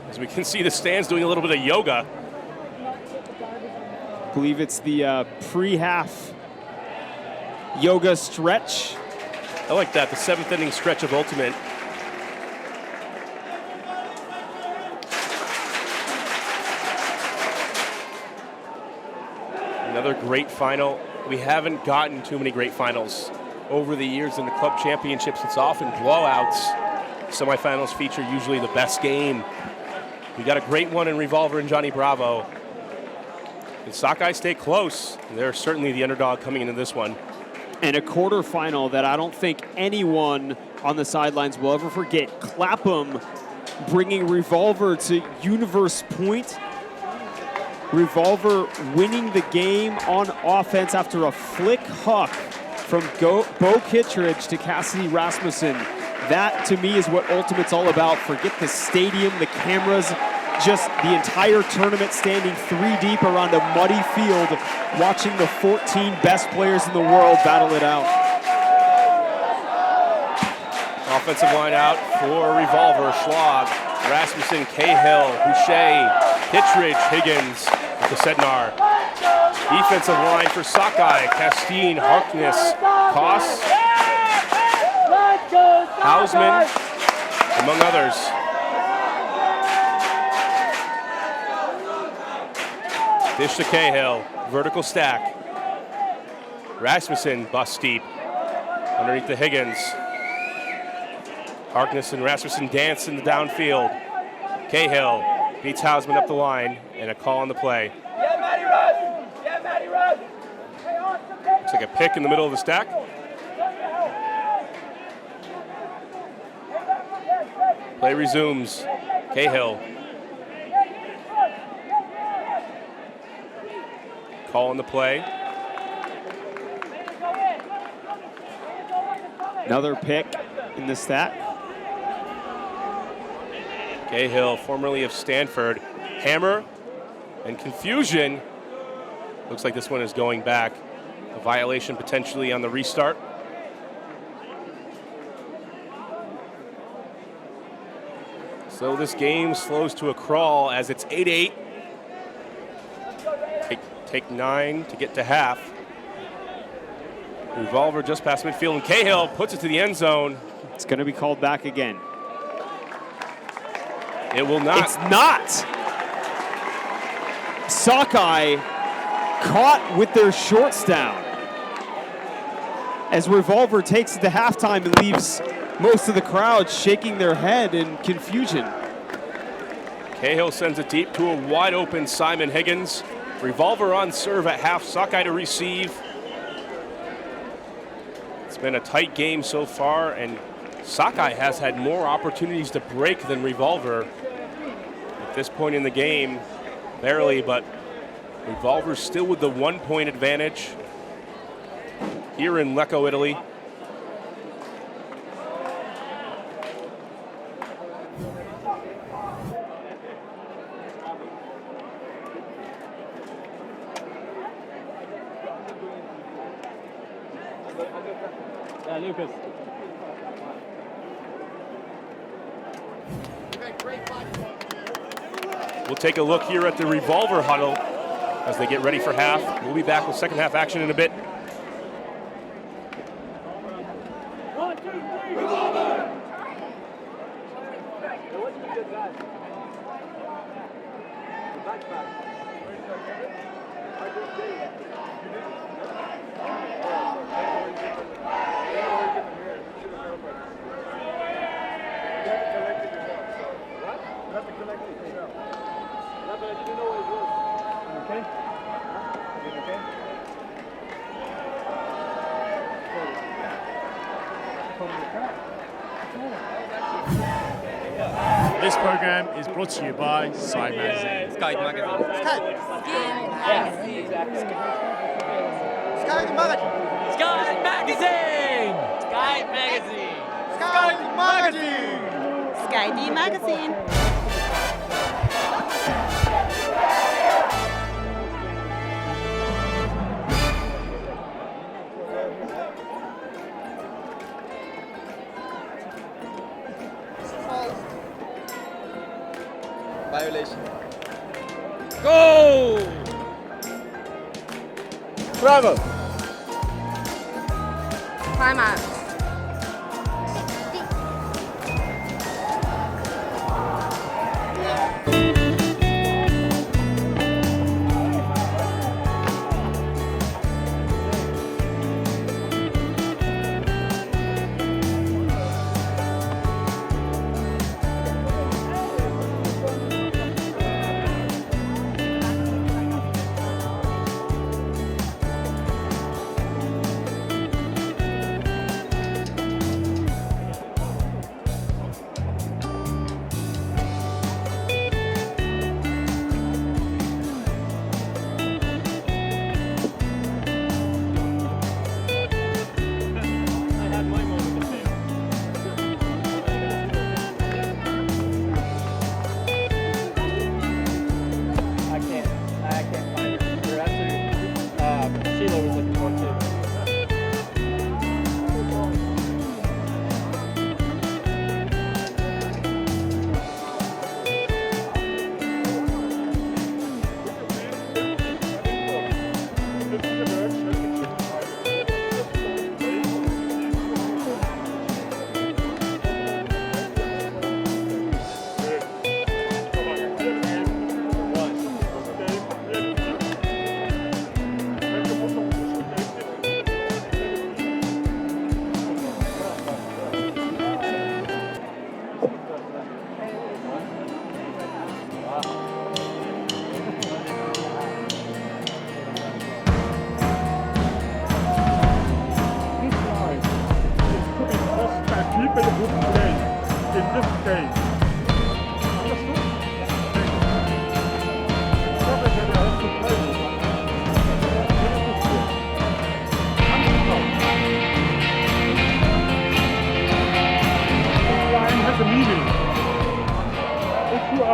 As we can see, the stands doing a little bit of yoga. I believe it's the pre-half yoga stretch. I like that, the 7th inning stretch of Ultimate. Another great final. We haven't gotten too many great finals over the years in the club championships. It's often blowouts. Semifinals feature usually the best game. We got a great one in Revolver and Johnny Bravo. And Sockeye stay close. They're certainly the underdog coming into this one. And a quarterfinal that I don't think anyone on the sidelines will ever forget. Clapham bringing Revolver to Universe Point. Revolver winning the game on offense after a flick huck from Bo Kittredge to Cassidy Rasmussen. That, to me, is what Ultimate's all about. Forget the stadium, the cameras, just the entire tournament standing 3 deep around a muddy field, watching the 14 best players in the world battle it out. Offensive line out for Revolver, Schlag, Rasmussen, Cahill, Boucher, Kittredge, Higgins, with the Sednar. Defensive line for Sockeye, Castine, Harkness, Koss, Hausman, among others. Dish to Cahill, vertical stack. Rasmussen, bust steep, underneath the Higgins. Harkness and Rasmussen dance in the downfield. Cahill beats Hausman up the line, and a call on the play. Looks like a pick in the middle of the stack. Play resumes. Cahill. Call on the play. Another pick in the stack. Cahill, formerly of Stanford. Hammer and confusion. Looks like this one is going back. A violation potentially on the restart. So this game slows to a crawl as it's 8-8. Take 9 to get to half. Revolver just past midfield, and Cahill puts it to the end zone. It's going to be called back again. It will not. It's not. Sockeye caught with their shorts down. As Revolver takes it to halftime and leaves most of the crowd shaking their head in confusion. Cahill sends it deep to a wide open Simon Higgins. Revolver on serve at half, Sockeye to receive. It's been a tight game so far, and Sockeye has had more opportunities to break than Revolver. At this point in the game, barely, but Revolver still with the 1-point advantage here in Lecco, Italy. Lucas. We'll take a look here at the Revolver huddle as they get ready for half. We'll be back with second half action in a bit. This program is brought to you by Sky Magazine. Sky Magazine. Sky. Sky Magazine! Sky Magazine! Sky Magazine! Sky Magazine! Sky D Magazine. Violation. Go! Bravo! Timeout.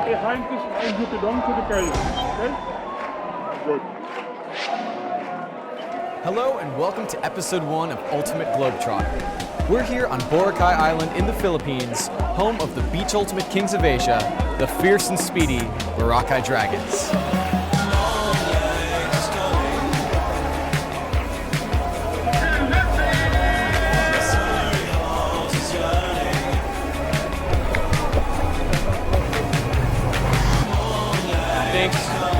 Behind this and you belong to the game. Okay? Good. Hello and welcome to episode 1 of Ultimate Globetrotter. We're here on Boracay Island in the Philippines, home of the Beach Ultimate Kings of Asia, the fierce and speedy Boracay Dragons.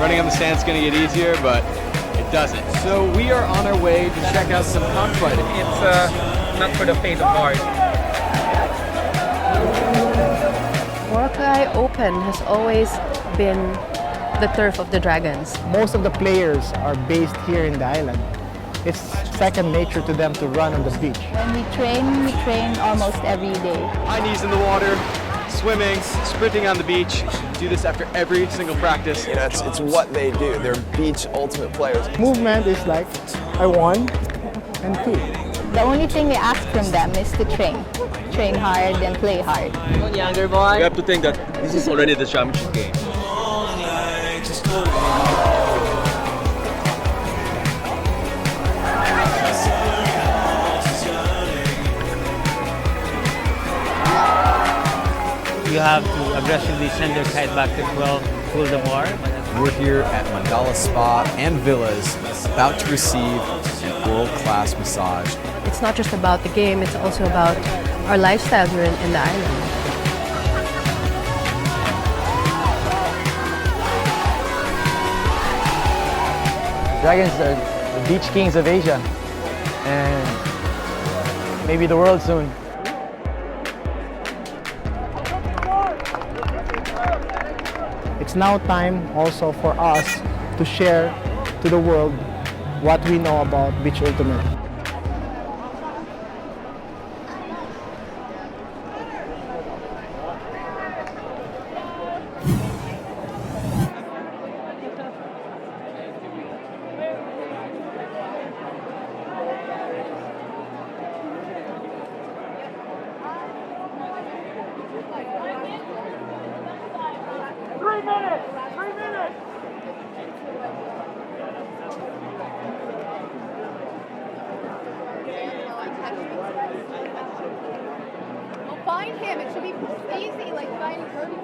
Running on the sand's going to get easier, but it doesn't. So we are on our way to check out some cockfighting. It's not for the faint of heart. Boracay Open has always been the turf of the Dragons. Most of the players are based here in the island. It's second nature to them to run on the beach. When we train almost every day. High knees in the water, swimming, sprinting on the beach. Do this after every single practice. You know, it's what they do. They're beach ultimate players. Movement is like I 1 and 2. The only thing we ask from them is to train. Train hard and play hard. Younger boy. You have to think that this is already the championship game. You have to aggressively send their kite back to 12, pull the bar. We're here at Mandala Spa and Villas, about to receive an world-class massage. It's not just about the game, it's also about our lifestyle here in the island. Dragons are the beach kings of Asia and maybe the world soon. It's now time also for us to share to the world what we know about Beach Ultimate. find him. It should be easy, like finding Kirby.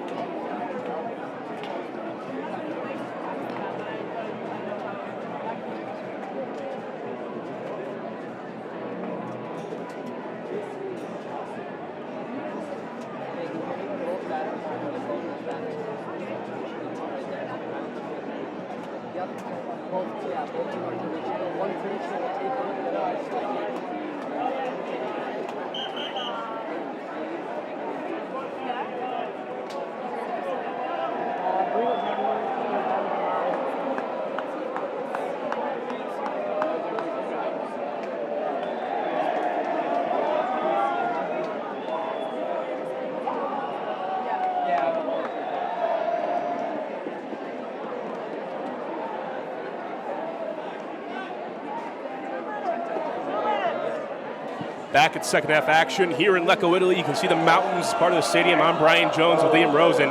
Back at second half action here in Lecco, Italy. You can see the mountains, part of the stadium. I'm Brian Jones with Liam Rosen.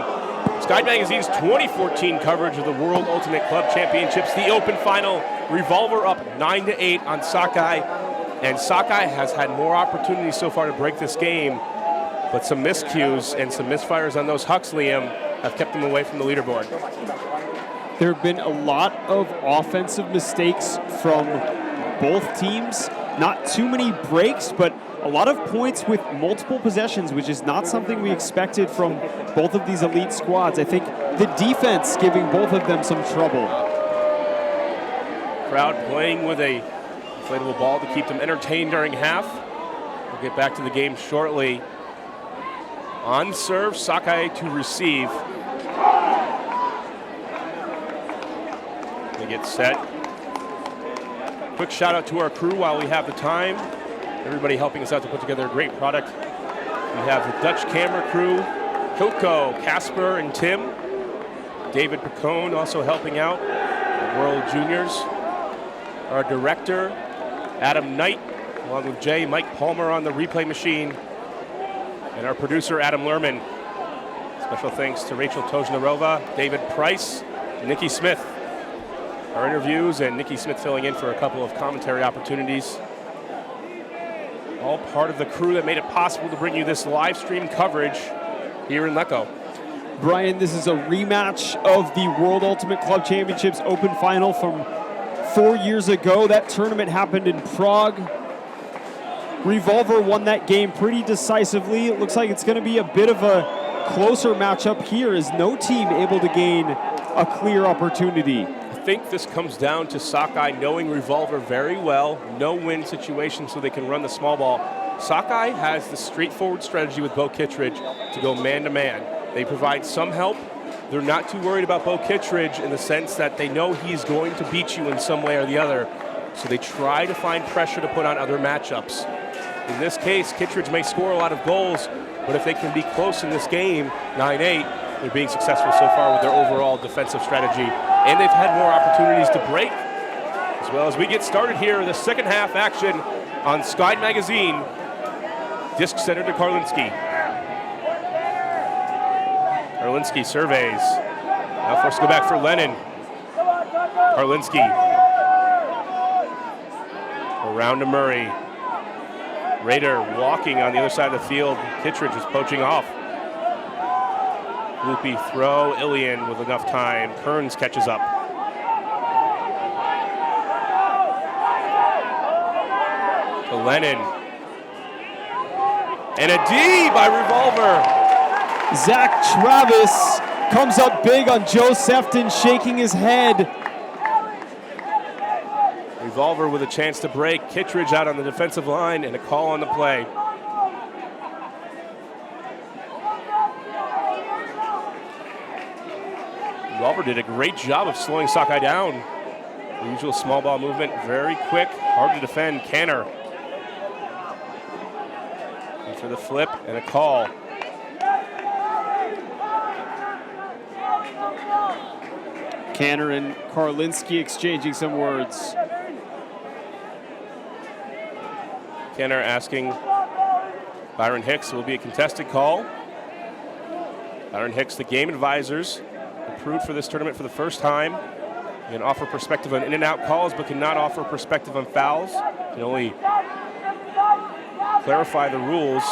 Sky Magazine's 2014 coverage of the World Ultimate Club Championships. The open final, Revolver up 9-8 on Sakai. And Sakai has had more opportunities so far to break this game, but some miscues and some misfires on those hucks, Liam, have kept them away from the leaderboard. There have been a lot of offensive mistakes from both teams. Not too many breaks, but a lot of points with multiple possessions, which is not something we expected from both of these elite squads. I think the defense giving both of them some trouble. Crowd playing with a inflatable ball to keep them entertained during half. We'll get back to the game shortly. On serve, Sockeye to receive. They get set. Quick shout out to our crew while we have the time. Everybody helping us out to put together a great product. We have the Dutch camera crew, Hilco, Casper, and Tim. David Picone also helping out, the World Juniors. Our director, Adam Knight, along with Jay, Mike Palmer on the replay machine. And our producer, Adam Lerman. Special thanks to Rachel Tojnarova, David Price, and Nikki Smith. Our interviews and Nikki Smith filling in for a couple of commentary opportunities. All part of the crew that made it possible to bring you this live stream coverage here in Lecco. Brian, this is a rematch of the World Ultimate Club Championships Open Final from 4 years ago. That tournament happened in Prague. Revolver won that game pretty decisively. It looks like it's going to be a bit of a closer matchup here, as no team able to gain a clear opportunity. I think this comes down to Sockeye knowing Revolver very well, no-win situation so they can run the small ball. Sockeye has the straightforward strategy with Bo Kittredge to go man-to-man. They provide some help. They're not too worried about Bo Kittredge in the sense that they know he's going to beat you in some way or the other, so they try to find pressure to put on other matchups. In this case, Kittredge may score a lot of goals, but if they can be close in this game, 9-8, they're being successful so far with their overall defensive strategy. And they've had more opportunities to break. As well as we get started here in the second half action on Sky Magazine. Disc center to Karlinski. Karlinski surveys. Now forced to go back for Lennon. Karlinski. Around to Murray. Rader walking on the other side of the field. Kittredge is poaching off. Loopy throw, Ilian with enough time. Kearns catches up. To Lennon. And a D by Revolver. Zach Travis comes up big on Joe Sefton, shaking his head. Revolver with a chance to break. Kittredge out on the defensive line and a call on the play. Revolver did a great job of slowing Sockeye down. The usual small ball movement, very quick, hard to defend. Canner. And for the flip and a call. Canner and Karlinski exchanging some words. Canner asking Byron Hicks, will be a contested call. Byron Hicks, the game advisors, approved for this tournament for the first time. Can offer perspective on in and out calls, but cannot offer perspective on fouls. Can only clarify the rules.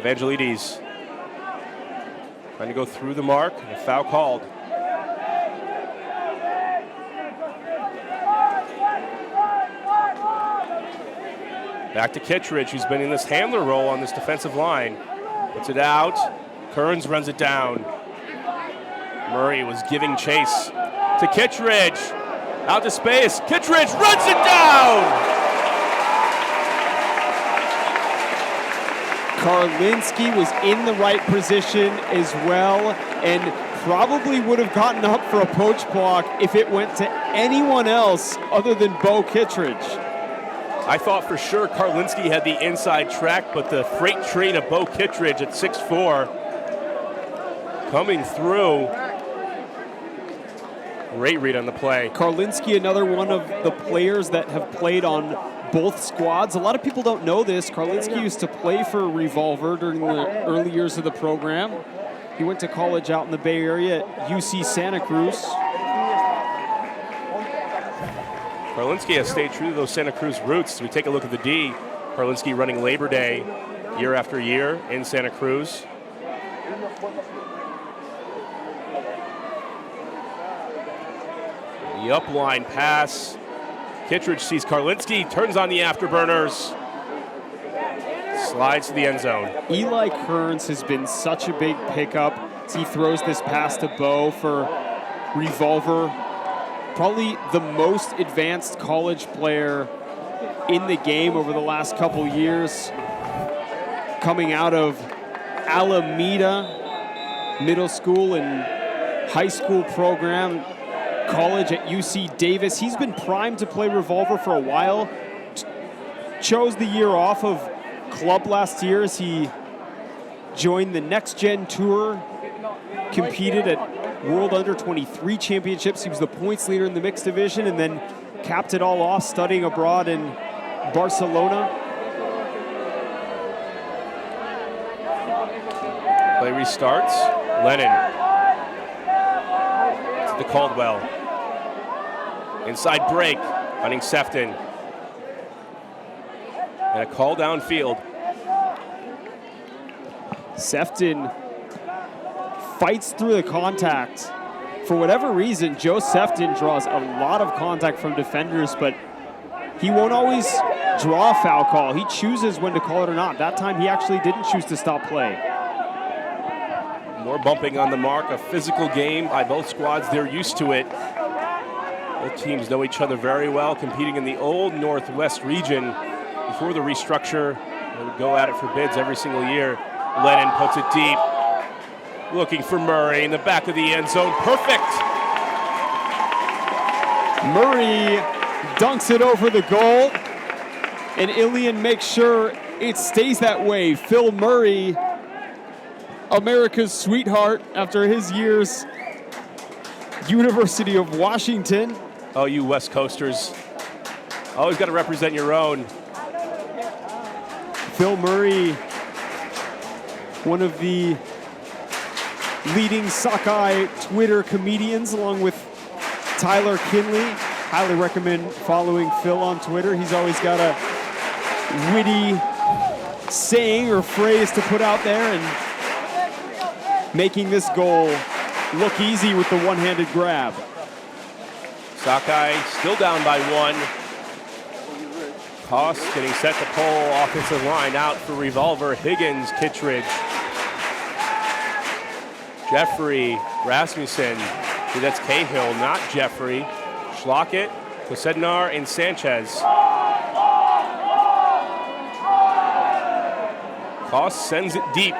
Evangelides trying to go through the mark, and a foul called. Back to Kittredge, who's been in this handler role on this defensive line. Puts it out. Kearns runs it down. Murray was giving chase to Kittredge. Out to space. Kittredge runs it down! Karlinski was in the right position as well and probably would have gotten up for a poach block if it went to anyone else other than Bo Kittredge. I thought for sure Karlinski had the inside track, but the freight train of Bo Kittredge at 6'4" coming through. Great read on the play. Karlinski, another one of the players that have played on both squads. A lot of people don't know this. Karlinski used to play for Revolver during the early years of the program. He went to college out in the Bay Area at UC Santa Cruz. Karlinski has stayed true to those Santa Cruz roots. We take a look at the D. Karlinski running Labor Day year after year in Santa Cruz. The upline pass. Kittredge sees Karlinski, turns on the afterburners. Slides to the end zone. Eli Kearns has been such a big pickup as he throws this pass to Bo for Revolver. Probably the most advanced college player in the game over the last couple years. Coming out of Alameda Middle School and High School program, college at UC Davis. He's been primed to play Revolver for a while. Chose the year off of club last year as he joined the Next Gen Tour, competed at World Under-23 Championships. He was the points leader in the mixed division and then capped it all off studying abroad in Barcelona. Play restarts. Lennon to Caldwell. Inside break, hunting Sefton. And a call downfield. Sefton fights through the contact. For whatever reason, Joe Sefton draws a lot of contact from defenders, but he won't always draw a foul call. He chooses when to call it or not. That time he actually didn't choose to stop play. More bumping on the mark, a physical game by both squads. They're used to it. Both teams know each other very well, competing in the old Northwest region. Before the restructure, they would go at it for bids every single year. Lennon puts it deep. Looking for Murray in the back of the end zone. Perfect! Murray dunks it over the goal, and Ilian makes sure it stays that way. Phil Murray, America's sweetheart after his years, University of Washington. Oh, you West Coasters. Always got to represent your own. Phil Murray, one of the leading Sockeye Twitter comedians, along with Tyler Kinley. Highly recommend following Phil on Twitter. He's always got a witty saying or phrase to put out there, and making this goal look easy with the one-handed grab. Sakai still down by one. Koss getting set to pull offensive line out for Revolver. Higgins, Kittredge, Jeffrey, Rasmussen. See, that's Cahill, not Jeffrey. Schlockett, Kosednar, and Sanchez. Koss sends it deep.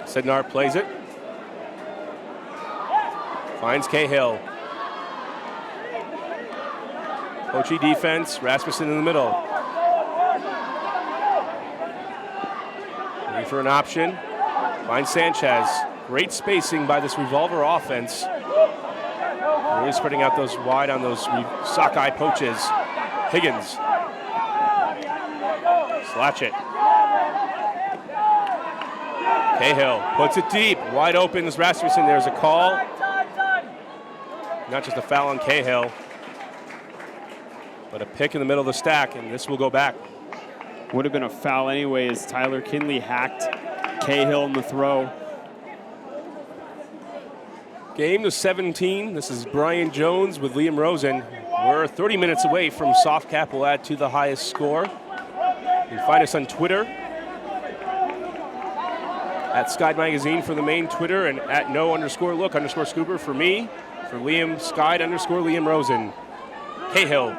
Sednar plays it. Finds Cahill. Poachy defense, Rasmussen in the middle. Looking for an option. Finds Sanchez. Great spacing by this Revolver offense. Really spreading out those wide on those Sockeye poaches. Higgins. Slatch it. Cahill puts it deep. Wide open is Rasmussen. There's a call. Not just a foul on Cahill, but a pick in the middle of the stack, and this will go back. Would have been a foul anyway as Tyler Kinley hacked Cahill in the throw. Game to 17. This is Brian Jones with Liam Rosen. We're 30 minutes away from soft cap. We'll add to the highest score. You can find us on Twitter at Sky Magazine for the main Twitter, and at no_look_scooper for me. For Liam, Sky_Liam Rosen. Cahill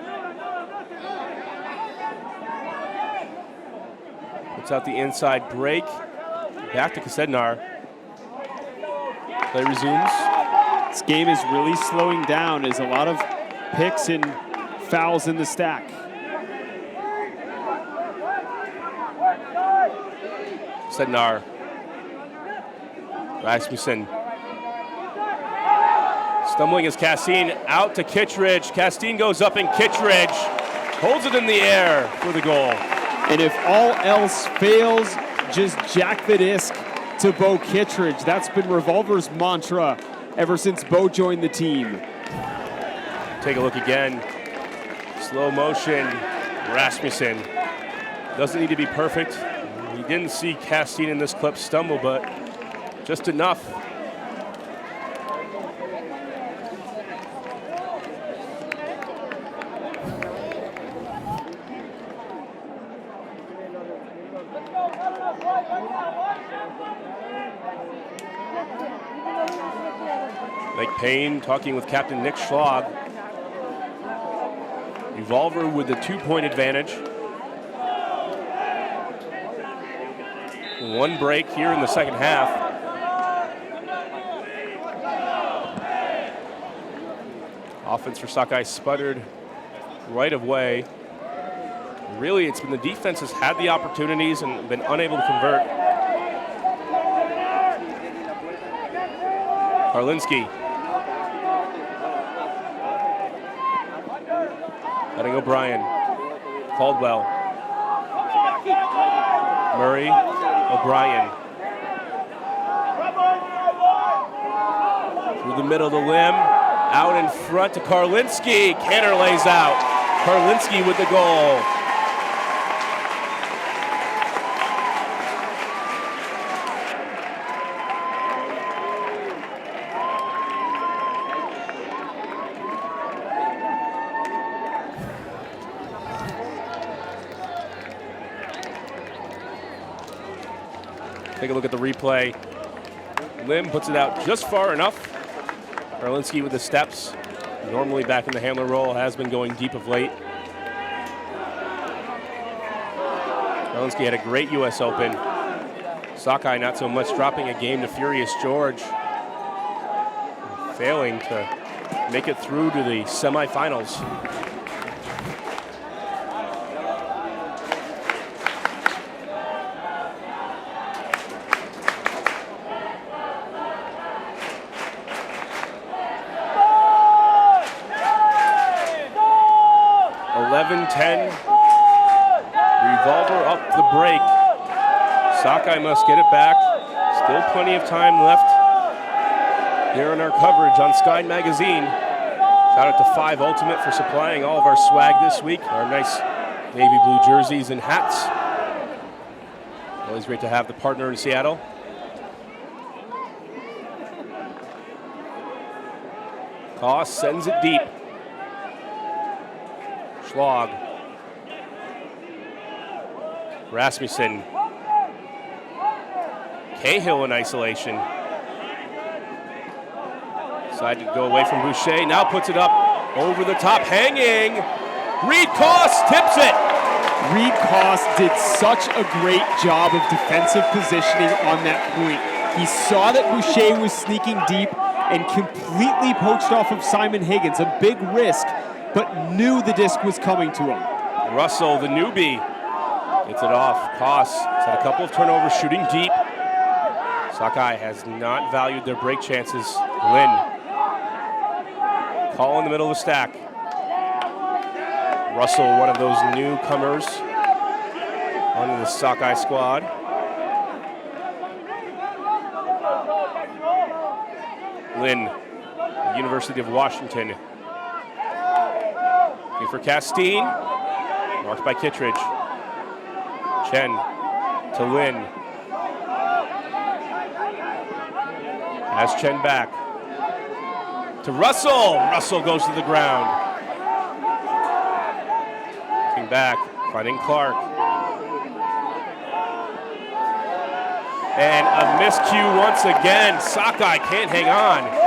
puts out the inside break. Back to Kasednar. Play resumes. This game is really slowing down. There's a lot of picks and fouls in the stack. Sednar. Rasmussen. Stumbling is Castine, out to Kittredge. Castine goes up and Kittredge holds it in the air for the goal. And if all else fails, just jack the disc to Bo Kittredge. That's been Revolver's mantra ever since Bo joined the team. Take a look again. Slow motion, Rasmussen. Doesn't need to be perfect. He didn't see Castine in this clip stumble, but just enough. Lake Payne talking with Captain Nick Schlag. Revolver with the 2-point advantage. One break here in the second half. Offense for Sakai sputtered right of way. Really, it's been the defense has had the opportunities and been unable to convert. Karlinski. Letting O'Brien. Caldwell. Murray. O'Brien. Through the middle of the limb. Out in front to Karlinski. Canner lays out. Karlinski with the goal. Take a look at the replay. Lim puts it out just far enough. Karlinski with the steps. Normally back in the handler role, has been going deep of late. Karlinski had a great U.S. Open. Sockeye not so much, dropping a game to Furious George. Failing to make it through to the semifinals. Revolver up the break. Sockeye must get it back. Still plenty of time left here in our coverage on Sky Magazine. Shout out to 5 Ultimate for supplying all of our swag this week. Our nice navy blue jerseys and hats. Always great to have the partner in Seattle. Koss sends it deep. Schlag. Rasmussen. Cahill in isolation. Decided to go away from Boucher. Now puts it up over the top, hanging. Reed Koss tips it. Reed Koss did such a great job of defensive positioning on that point. He saw that Boucher was sneaking deep and completely poached off of Simon Higgins. A big risk, but knew the disc was coming to him. Russell, the newbie, gets it off. Koss has had a couple of turnovers shooting deep. Sakai has not valued their break chances. Lynn. Call in the middle of the stack. Russell, one of those newcomers onto the Sockeye squad. Lynn, University of Washington. Looking for Castine. Marked by Kittredge. Chen to Lin. Has Chen back. To Russell. Russell goes to the ground. Looking back, finding Clark. And a miscue once again. Sakai can't hang on.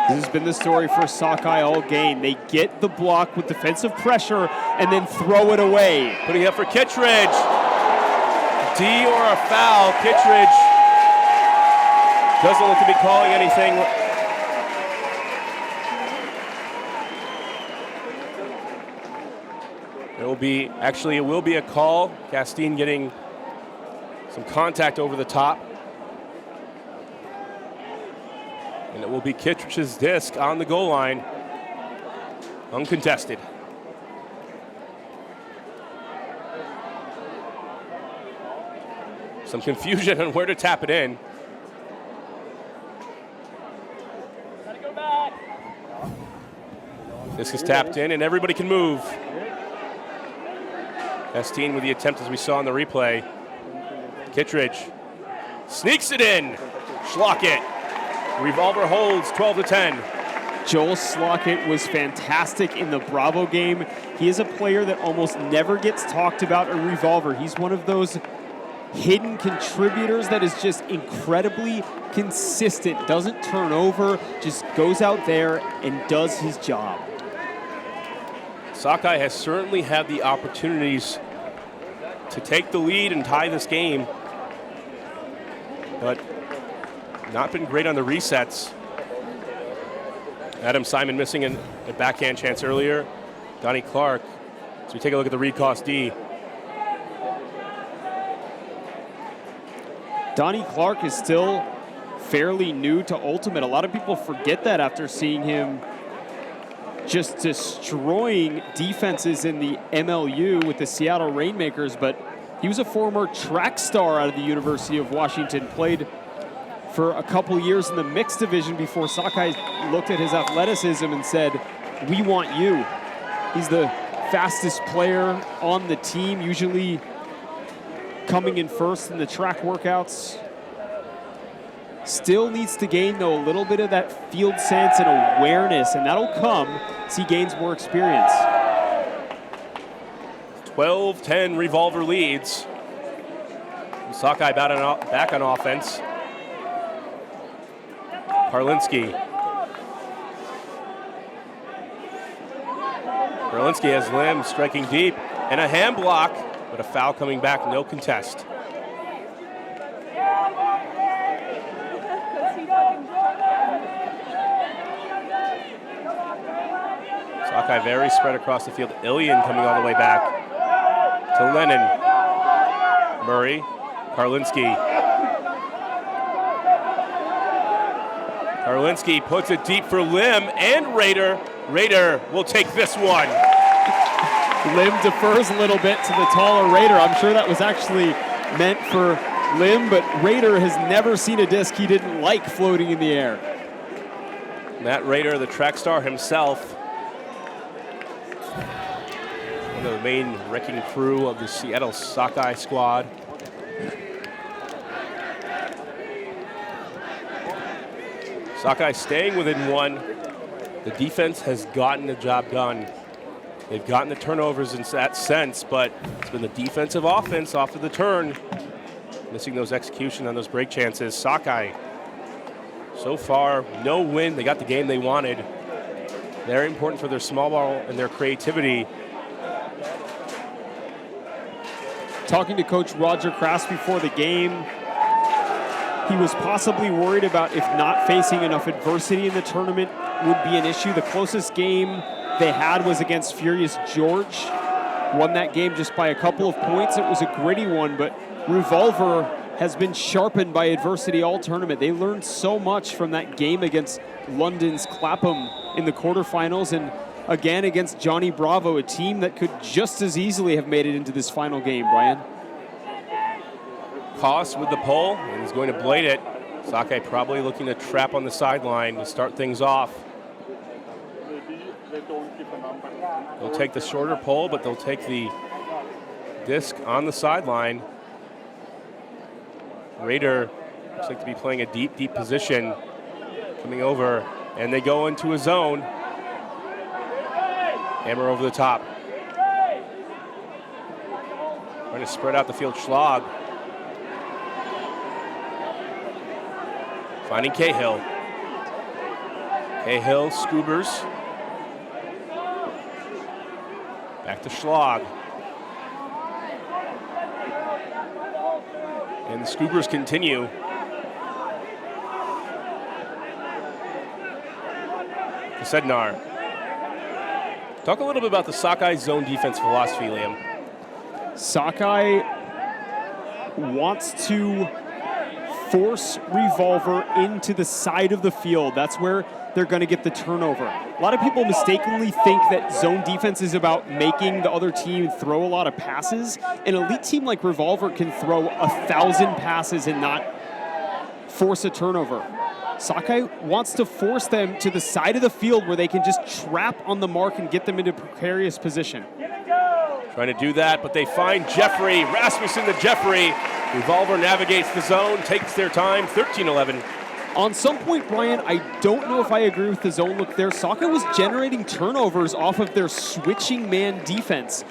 This has been the story for Sockeye all game. They get the block with defensive pressure and then throw it away. Putting it up for Kittredge. D or a foul. Kittredge doesn't look to be calling anything. It will be a call. Castine getting some contact over the top. And it will be Kittredge's disc on the goal line. Uncontested. Some confusion on where to tap it in. Disc is tapped in and everybody can move. Castine with the attempt as we saw in the replay. Kittredge sneaks it in. Schlockett. Revolver holds 12-10. Joel Schlockett was fantastic in the Bravo game. He is a player that almost never gets talked about in Revolver. He's one of those hidden contributors that is just incredibly consistent, doesn't turn over, just goes out there and does his job. Sakai has certainly had the opportunities to take the lead and tie this game, but not been great on the resets. Adam Simon missing a backhand chance earlier. Donnie Clark. So we take a look at the read cost D. Donnie Clark is still fairly new to Ultimate. A lot of people forget that after seeing him just destroying defenses in the MLU with the Seattle Rainmakers, but he was a former track star out of the University of Washington, played for a couple years in the mixed division before Sakai looked at his athleticism and said, "We want you." He's the fastest player on the team, usually coming in first in the track workouts. Still needs to gain, though, a little bit of that field sense and awareness, and that'll come as he gains more experience. 12-10 Revolver leads. Sockeye back on offense. Karlinski. Karlinski has Lim striking deep and a hand block, but a foul coming back, no contest. Sockeye very spread across the field. Ilian coming all the way back to Lennon. Murray, Karlinski. Karlinski puts it deep for Lim and Raider. Raider will take this one. Lim defers a little bit to the taller Raider. I'm sure that was actually meant for Lim, but Raider has never seen a disc he didn't like floating in the air. Matt Raider, the track star himself. One of the main wrecking crew of the Seattle Sockeye squad. Sockeye staying within one. The defense has gotten the job done. They've gotten the turnovers in that sense, but it's been the defensive offense off of the turn. Missing those execution on those break chances. Sockeye, so far, no win. They got the game they wanted. Very important for their small ball and their creativity. Talking to Coach Roger Kraft before the game, he was possibly worried about if not facing enough adversity in the tournament would be an issue. The closest game they had was against Furious George. Won that game just by a couple of points. It was a gritty one, but Revolver has been sharpened by adversity all tournament. They learned so much from that game against London's Clapham in the quarterfinals, and again against Johnny Bravo, a team that could just as easily have made it into this final game, Brian. Koss with the pole, and he's going to blade it. Sakai probably looking to trap on the sideline to start things off. They'll take the shorter pole, but they'll take the disc on the sideline. Raider looks like to be playing a deep, deep position. Coming over, and they go into a zone. Hammer over the top. Trying to spread out the field. Schlag. Finding Cahill. Cahill, Scoobers. Back to Schlag. And the Scoobers continue. Sednar. Talk a little bit about the Sakai zone defense philosophy, Liam. Sakai wants to force Revolver into the side of the field. That's where they're going to get the turnover. A lot of people mistakenly think that zone defense is about making the other team throw a lot of passes. An elite team like Revolver can throw 1,000 passes and not force a turnover. Sakai wants to force them to the side of the field where they can just trap on the mark and get them into precarious position. Trying to do that, but they find Jeffrey. Rasmussen to Jeffrey. Revolver navigates the zone, takes their time, 13-11. On some point, Brian, I don't know if I agree with the zone look there. Sakai was generating turnovers off of their switching man defense.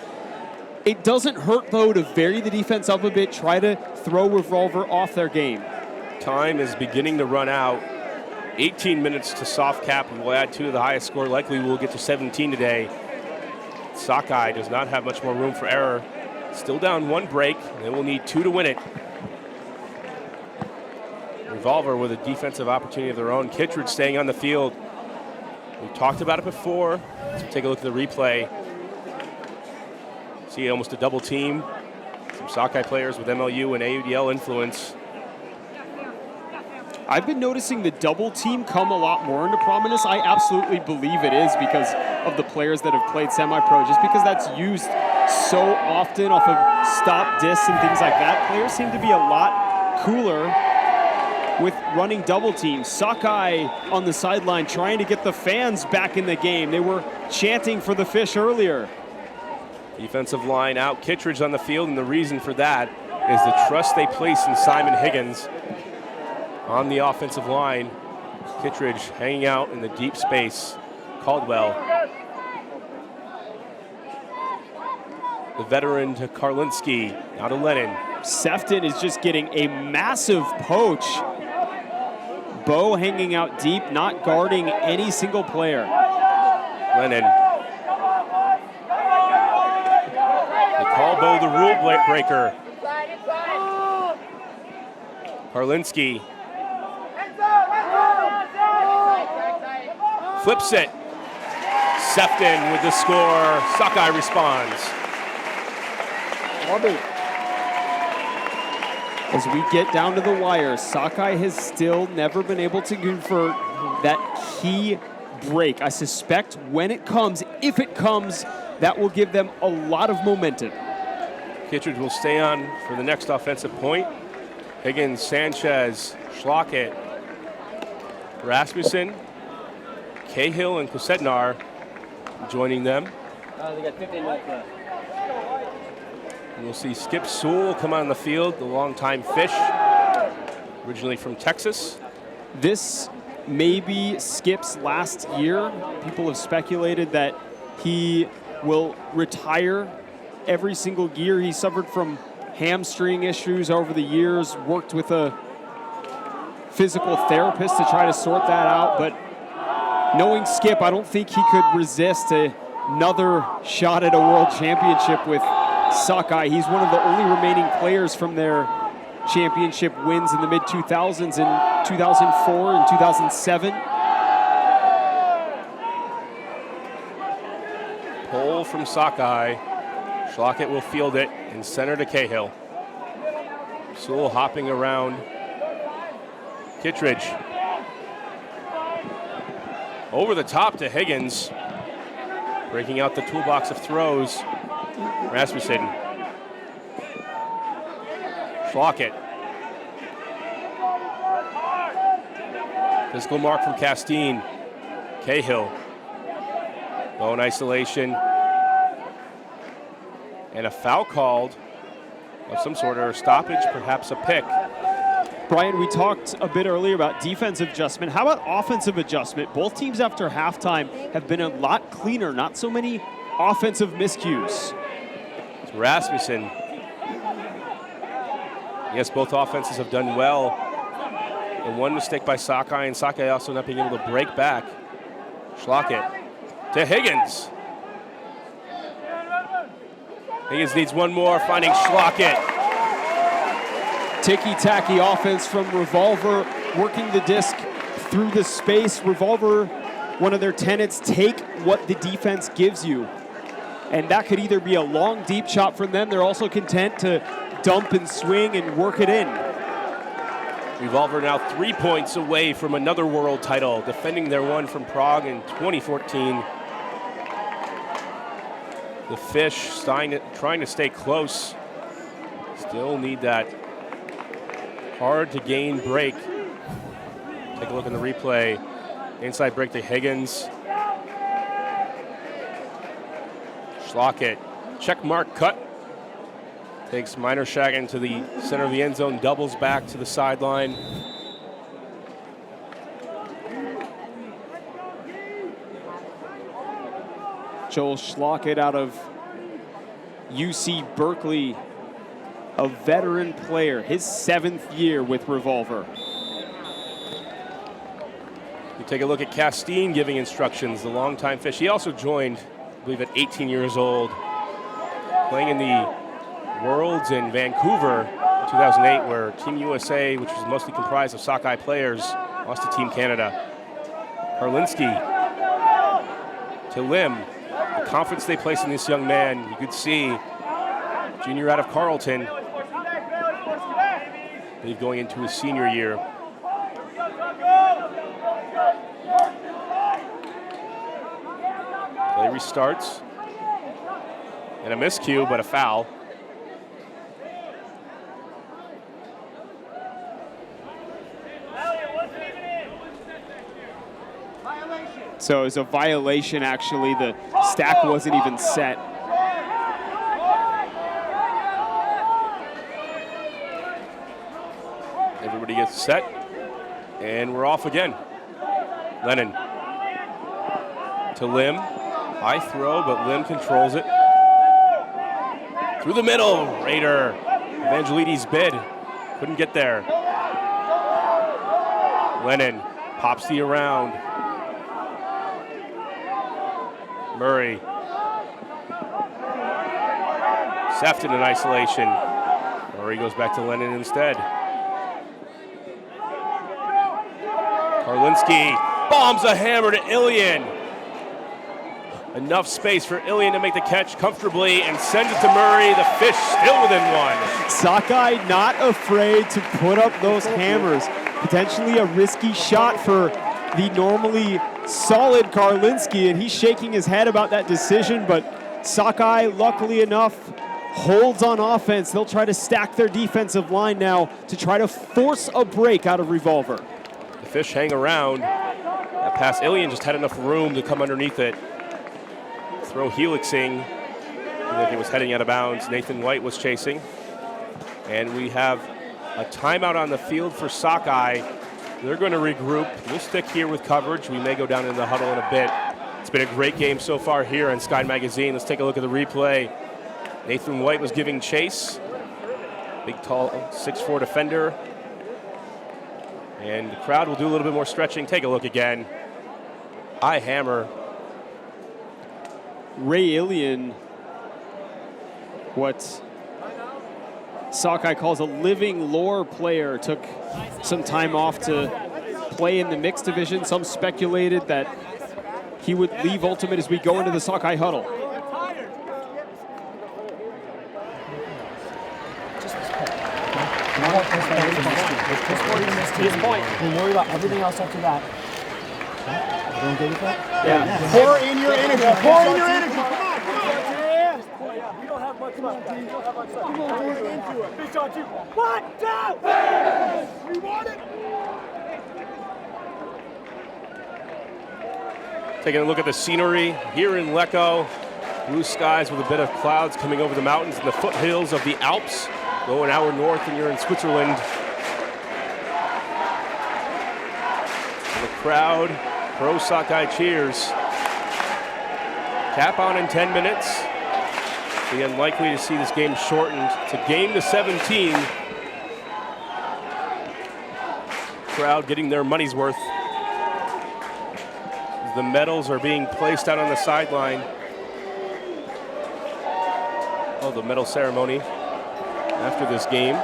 It doesn't hurt, though, to vary the defense up a bit, try to throw Revolver off their game. Time is beginning to run out. 18 minutes to soft cap. We'll add 2 to the highest score. Likely we'll get to 17 today. Sockeye does not have much more room for error. Still down 1 break. They will need 2 to win it. Revolver with a defensive opportunity of their own. Kittredge staying on the field. We've talked about it before. Let's take a look at the replay. See almost a double team. Some Sockeye players with MLU and AUDL influence. I've been noticing the double team come a lot more into prominence. I absolutely believe it is because of the players that have played semi-pro, just because that's used so often off of stop discs and things like that. Players seem to be a lot cooler with running double teams. Sockeye on the sideline trying to get the fans back in the game. They were chanting for the fish earlier. Defensive line out. Kittredge on the field, and the reason for that is the trust they place in Simon Higgins. On the offensive line, Kittredge hanging out in the deep space. Caldwell. The veteran to Karlinski, now to Lennon. Sefton is just getting a massive poach. Bo hanging out deep, not guarding any single player. Lennon. They call Bo the rule breaker. Karlinski. Flips it. Sefton with the score. Sockeye responds. As we get down to the wire, Sockeye has still never been able to convert that key break. I suspect when it comes, if it comes, that will give them a lot of momentum. Kittredge will stay on for the next offensive point. Higgins, Sanchez, Schlockett, Rasmussen, Cahill, and Kosednar joining them. They got 15 minutes left. And we'll see Skip Sewell come on the field, the longtime fish, originally from Texas. This may be Skip's last year. People have speculated that he will retire every single year. He suffered from hamstring issues over the years, worked with a physical therapist to try to sort that out, but knowing Skip, I don't think he could resist another shot at a world championship with Sockeye. He's one of the only remaining players from their championship wins in the mid-2000s in 2004 and 2007. Pull from Sockeye. Schlockett will field it and center to Cahill. Sewell hopping around. Kittredge. Over the top to Higgins. Breaking out the toolbox of throws. Rasmussen. Schlockett. Physical mark from Castine. Cahill. Low in isolation. And a foul called of some sort, or a stoppage, perhaps a pick. Brian, we talked a bit earlier about defensive adjustment. How about offensive adjustment? Both teams after halftime have been a lot cleaner, not so many offensive miscues. It's Rasmussen. Yes, both offenses have done well. And one mistake by Sakai, and Sakai also not being able to break back. Schlockett to Higgins. Higgins needs one more, finding Schlockett. Ticky-tacky offense from Revolver, working the disc through the space. Revolver, one of their tenets, take what the defense gives you. And that could either be a long, deep shot from them. They're also content to dump and swing and work it in. Revolver now 3 points away from another world title, defending their one from Prague in 2014. The Fish trying to stay close. Still need that hard to gain break. Take a look in the replay. Inside break to Higgins. Schlockett, check mark cut. Takes Meinershagen to the center of the end zone, doubles back to the sideline. Joel Schlockett out of UC Berkeley, a veteran player, his 7th year with Revolver. You take a look at Castine giving instructions, the longtime Fish. He also joined, I believe, at 18 years old, playing in the Worlds in Vancouver in 2008, where Team USA, which was mostly comprised of Sockeye players, lost to Team Canada. Karlinski to Lim. The confidence they place in this young man, you could see, junior out of Carleton, I believe going into his senior year. Play restarts. And a miscue, but a foul. So it was a violation, actually. The stack wasn't even set. Everybody gets set, and we're off again. Lennon to Lim. High throw, but Lim controls it. Through the middle, Raider. Evangelides bid. Couldn't get there. Lennon pops the around. Murray. Sefton in isolation. Murray goes back to Lennon instead. Karlinski bombs a hammer to Ilian. Enough space for Ilian to make the catch comfortably and sends it to Murray. The Fish still within one. Sockeye not afraid to put up those hammers. Potentially a risky shot for the normally solid Karlinski, and he's shaking his head about that decision, but Sockeye, luckily enough, holds on offense. They'll try to stack their defensive line now to try to force a break out of Revolver. The Fish hang around. That pass, Ilian just had enough room to come underneath it. Throw helixing. Like it was heading out of bounds. Nathan White was chasing. And we have a timeout on the field for Sockeye. They're going to regroup. We'll stick here with coverage. We may go down in the huddle in a bit. It's been a great game so far here on Sky Magazine. Let's take a look at the replay. Nathan White was giving chase. Big, tall, 6'4" defender. And the crowd will do a little bit more stretching. Take a look again. High hammer. Ray Ilian, what Sockeye calls a living lore player, took some time off to play in the mixed division. Some speculated that he would leave Ultimate as we go into the Sockeye huddle. We'll worry about everything else after that. Don't get it back? Yeah. Pour in your energy. Pour in your energy. Come on, come on. We don't have much left. We don't have much left. Come on, pour it into it. Fish on two. 1, 2. We want it. Taking a look at the scenery here in Lecco. Blue skies with a bit of clouds coming over the mountains in the foothills of the Alps. Go an hour north and you're in Switzerland. And the crowd, pro Sockeye cheers. Cap on in 10 minutes. Be unlikely to see this game shortened to game to 17. Crowd getting their money's worth. The medals are being placed out on the sideline. Oh, the medal ceremony after this game.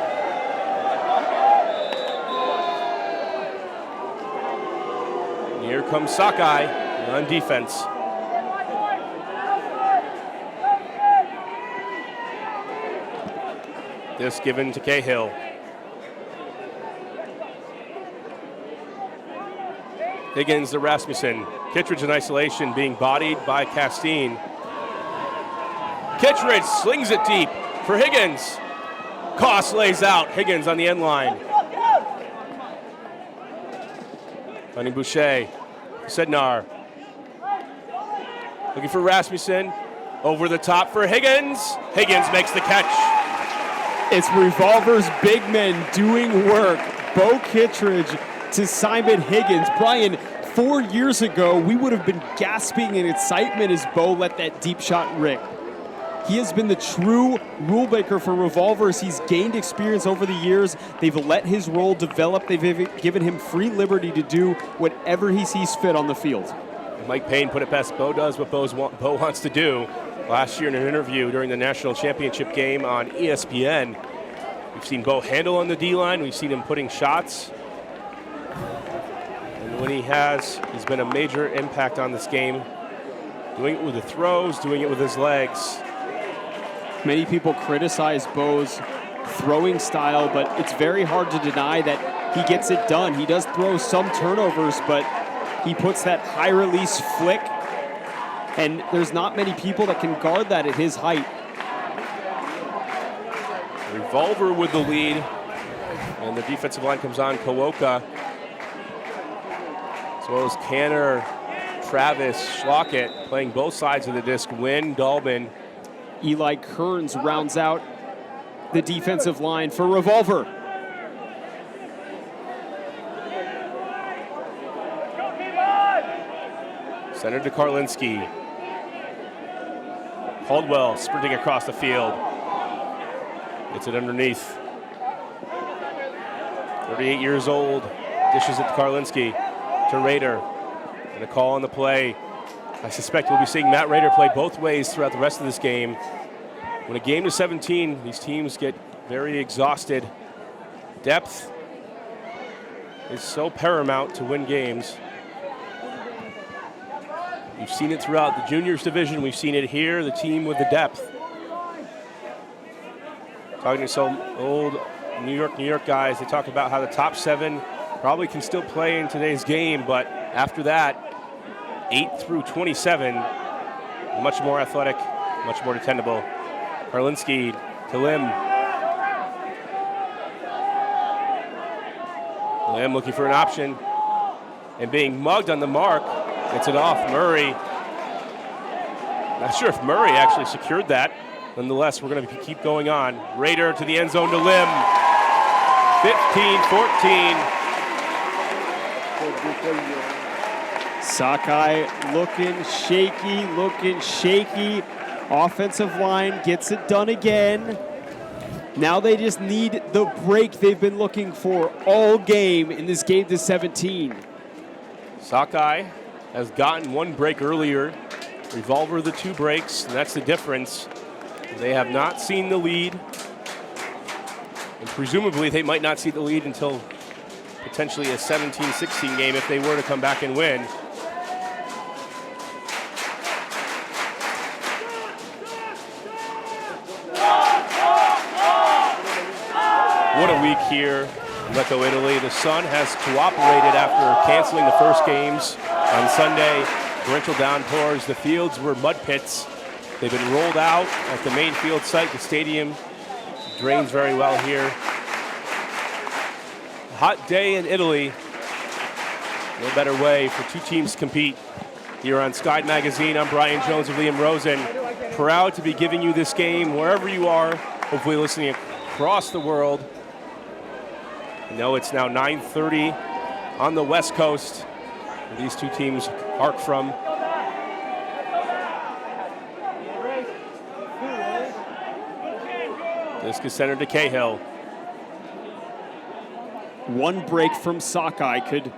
And here comes Sakai on defense. This given to Cahill. Higgins to Rasmussen. Kittredge in isolation, being bodied by Castine. Kittredge slings it deep for Higgins. Koss lays out. Higgins on the end line. Finding Boucher. Sednar. Looking for Rasmussen. Over the top for Higgins. Higgins makes the catch. It's Revolver's big men doing work. Bo Kittredge to Simon Higgins. Brian, 4 years ago, we would have been gasping in excitement as Bo let that deep shot rip. He has been the true rule breaker for Revolvers. He's gained experience over the years. They've let his role develop. They've given him free liberty to do whatever he sees fit on the field. Mike Payne put it best. Bo does what Bo wants to do. Last year in an interview during the national championship game on ESPN, we've seen Bo handle on the D-line. We've seen him putting shots. And when he has, he's been a major impact on this game. Doing it with the throws, doing it with his legs. Many people criticize Bo's throwing style, but it's very hard to deny that he gets it done. He does throw some turnovers, but he puts that high release flick, and there's not many people that can guard that at his height. Revolver with the lead, and the defensive line comes on. Kawoka, as well as Canner, Travis, Schlockett playing both sides of the disc. Wynn, Dalbin. Eli Kearns rounds out the defensive line for Revolver. Center to Karlinski. Caldwell sprinting across the field. Gets it underneath. 38 years old. Dishes it to Karlinski. To Rader. And a call on the play. I suspect we'll be seeing Matt Rader play both ways throughout the rest of this game. When a game to 17, these teams get very exhausted. Depth is so paramount to win games. We've seen it throughout the juniors division. We've seen it here, the team with the depth. Talking to some old New York guys, they talk about how the top 7 probably can still play in today's game, but after that, 8 through 27, much more athletic, much more dependable. Karlinski to Lim. Lim looking for an option and being mugged on the mark. Gets it off. Murray. Not sure if Murray actually secured that. Nonetheless, we're going to keep going on. Rader to the end zone to Lim. 15-14. Sakai looking shaky. Offensive line gets it done again. Now they just need the break they've been looking for all game in this game to 17. Sockeye has gotten one break earlier. Revolver the 2 breaks, and that's the difference. They have not seen the lead. And presumably they might not see the lead until potentially a 17-16 game if they were to come back and win. What a week here in Lecco, Italy. The sun has cooperated after canceling the first games on Sunday. Torrential downpours. The fields were mud pits. They've been rolled out at the main field site. The stadium drains very well here. Hot day in Italy. No better way for 2 teams to compete. Here on Sky Magazine, I'm Brian Jones with Liam Rosen. Proud to be giving you this game wherever you are, hopefully listening across the world. I know it's now 9:30 on the West Coast, where these two teams arc from. Disc is centered to Cahill. One break from Sockeye could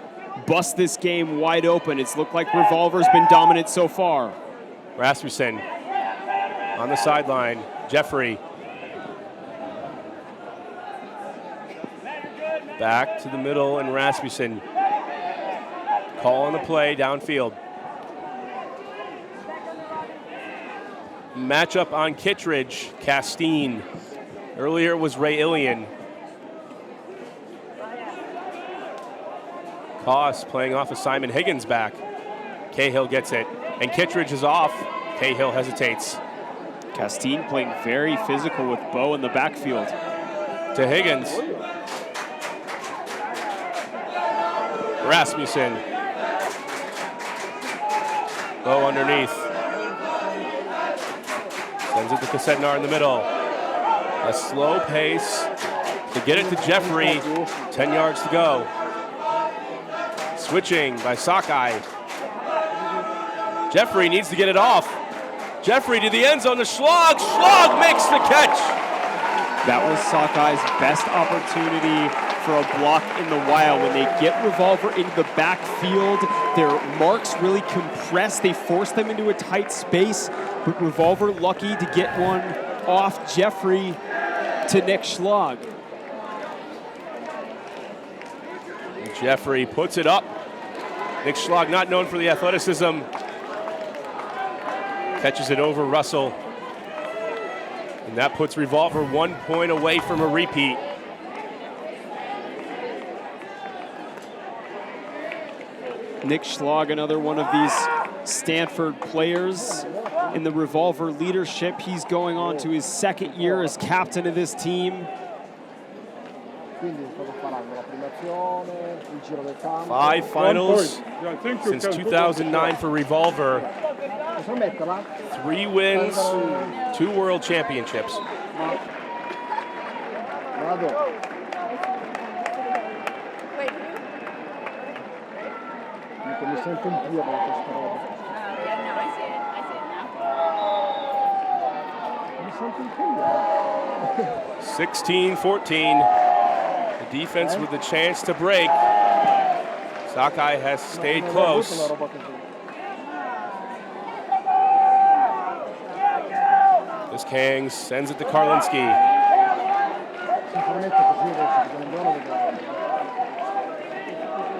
bust this game wide open. It's looked like Revolver's been dominant so far. Rasmussen on the sideline. Jeffrey. Back to the middle, and Rasmussen calling the play downfield. Matchup on Kittredge, Castine. Earlier it was Ray Ilian. Koss playing off of Simon Higgins back. Cahill gets it, and Kittredge is off. Cahill hesitates. Castine playing very physical with Bo in the backfield. To Higgins. Rasmussen. Bo underneath. Sends it to Cassetnar in the middle. A slow pace to get it to Jeffrey. 10 yards to go. Switching by Sockeye. Jeffrey needs to get it off. Jeffrey to the end zone to Schlag. Schlag makes the catch. That was Sockey's best opportunity for a block in the wild. When they get Revolver into the backfield, their marks really compress. They force them into a tight space, but Revolver lucky to get one off Jeffrey to Nick Schlag. Jeffrey puts it up. Nick Schlag, not known for the athleticism, catches it over Russell. And that puts Revolver 1 point away from a repeat. Nick Schlag, another one of these Stanford players in the Revolver leadership. He's going on to his second year as captain of this team. 5 finals since 2009 for Revolver. 3 wins, 2 world championships. Mi sento in tiro con questa roba. Mi sento in tiro. 16-14. The defense with the chance to break. Sakai has stayed close. This Kangs sends it to Karlinski.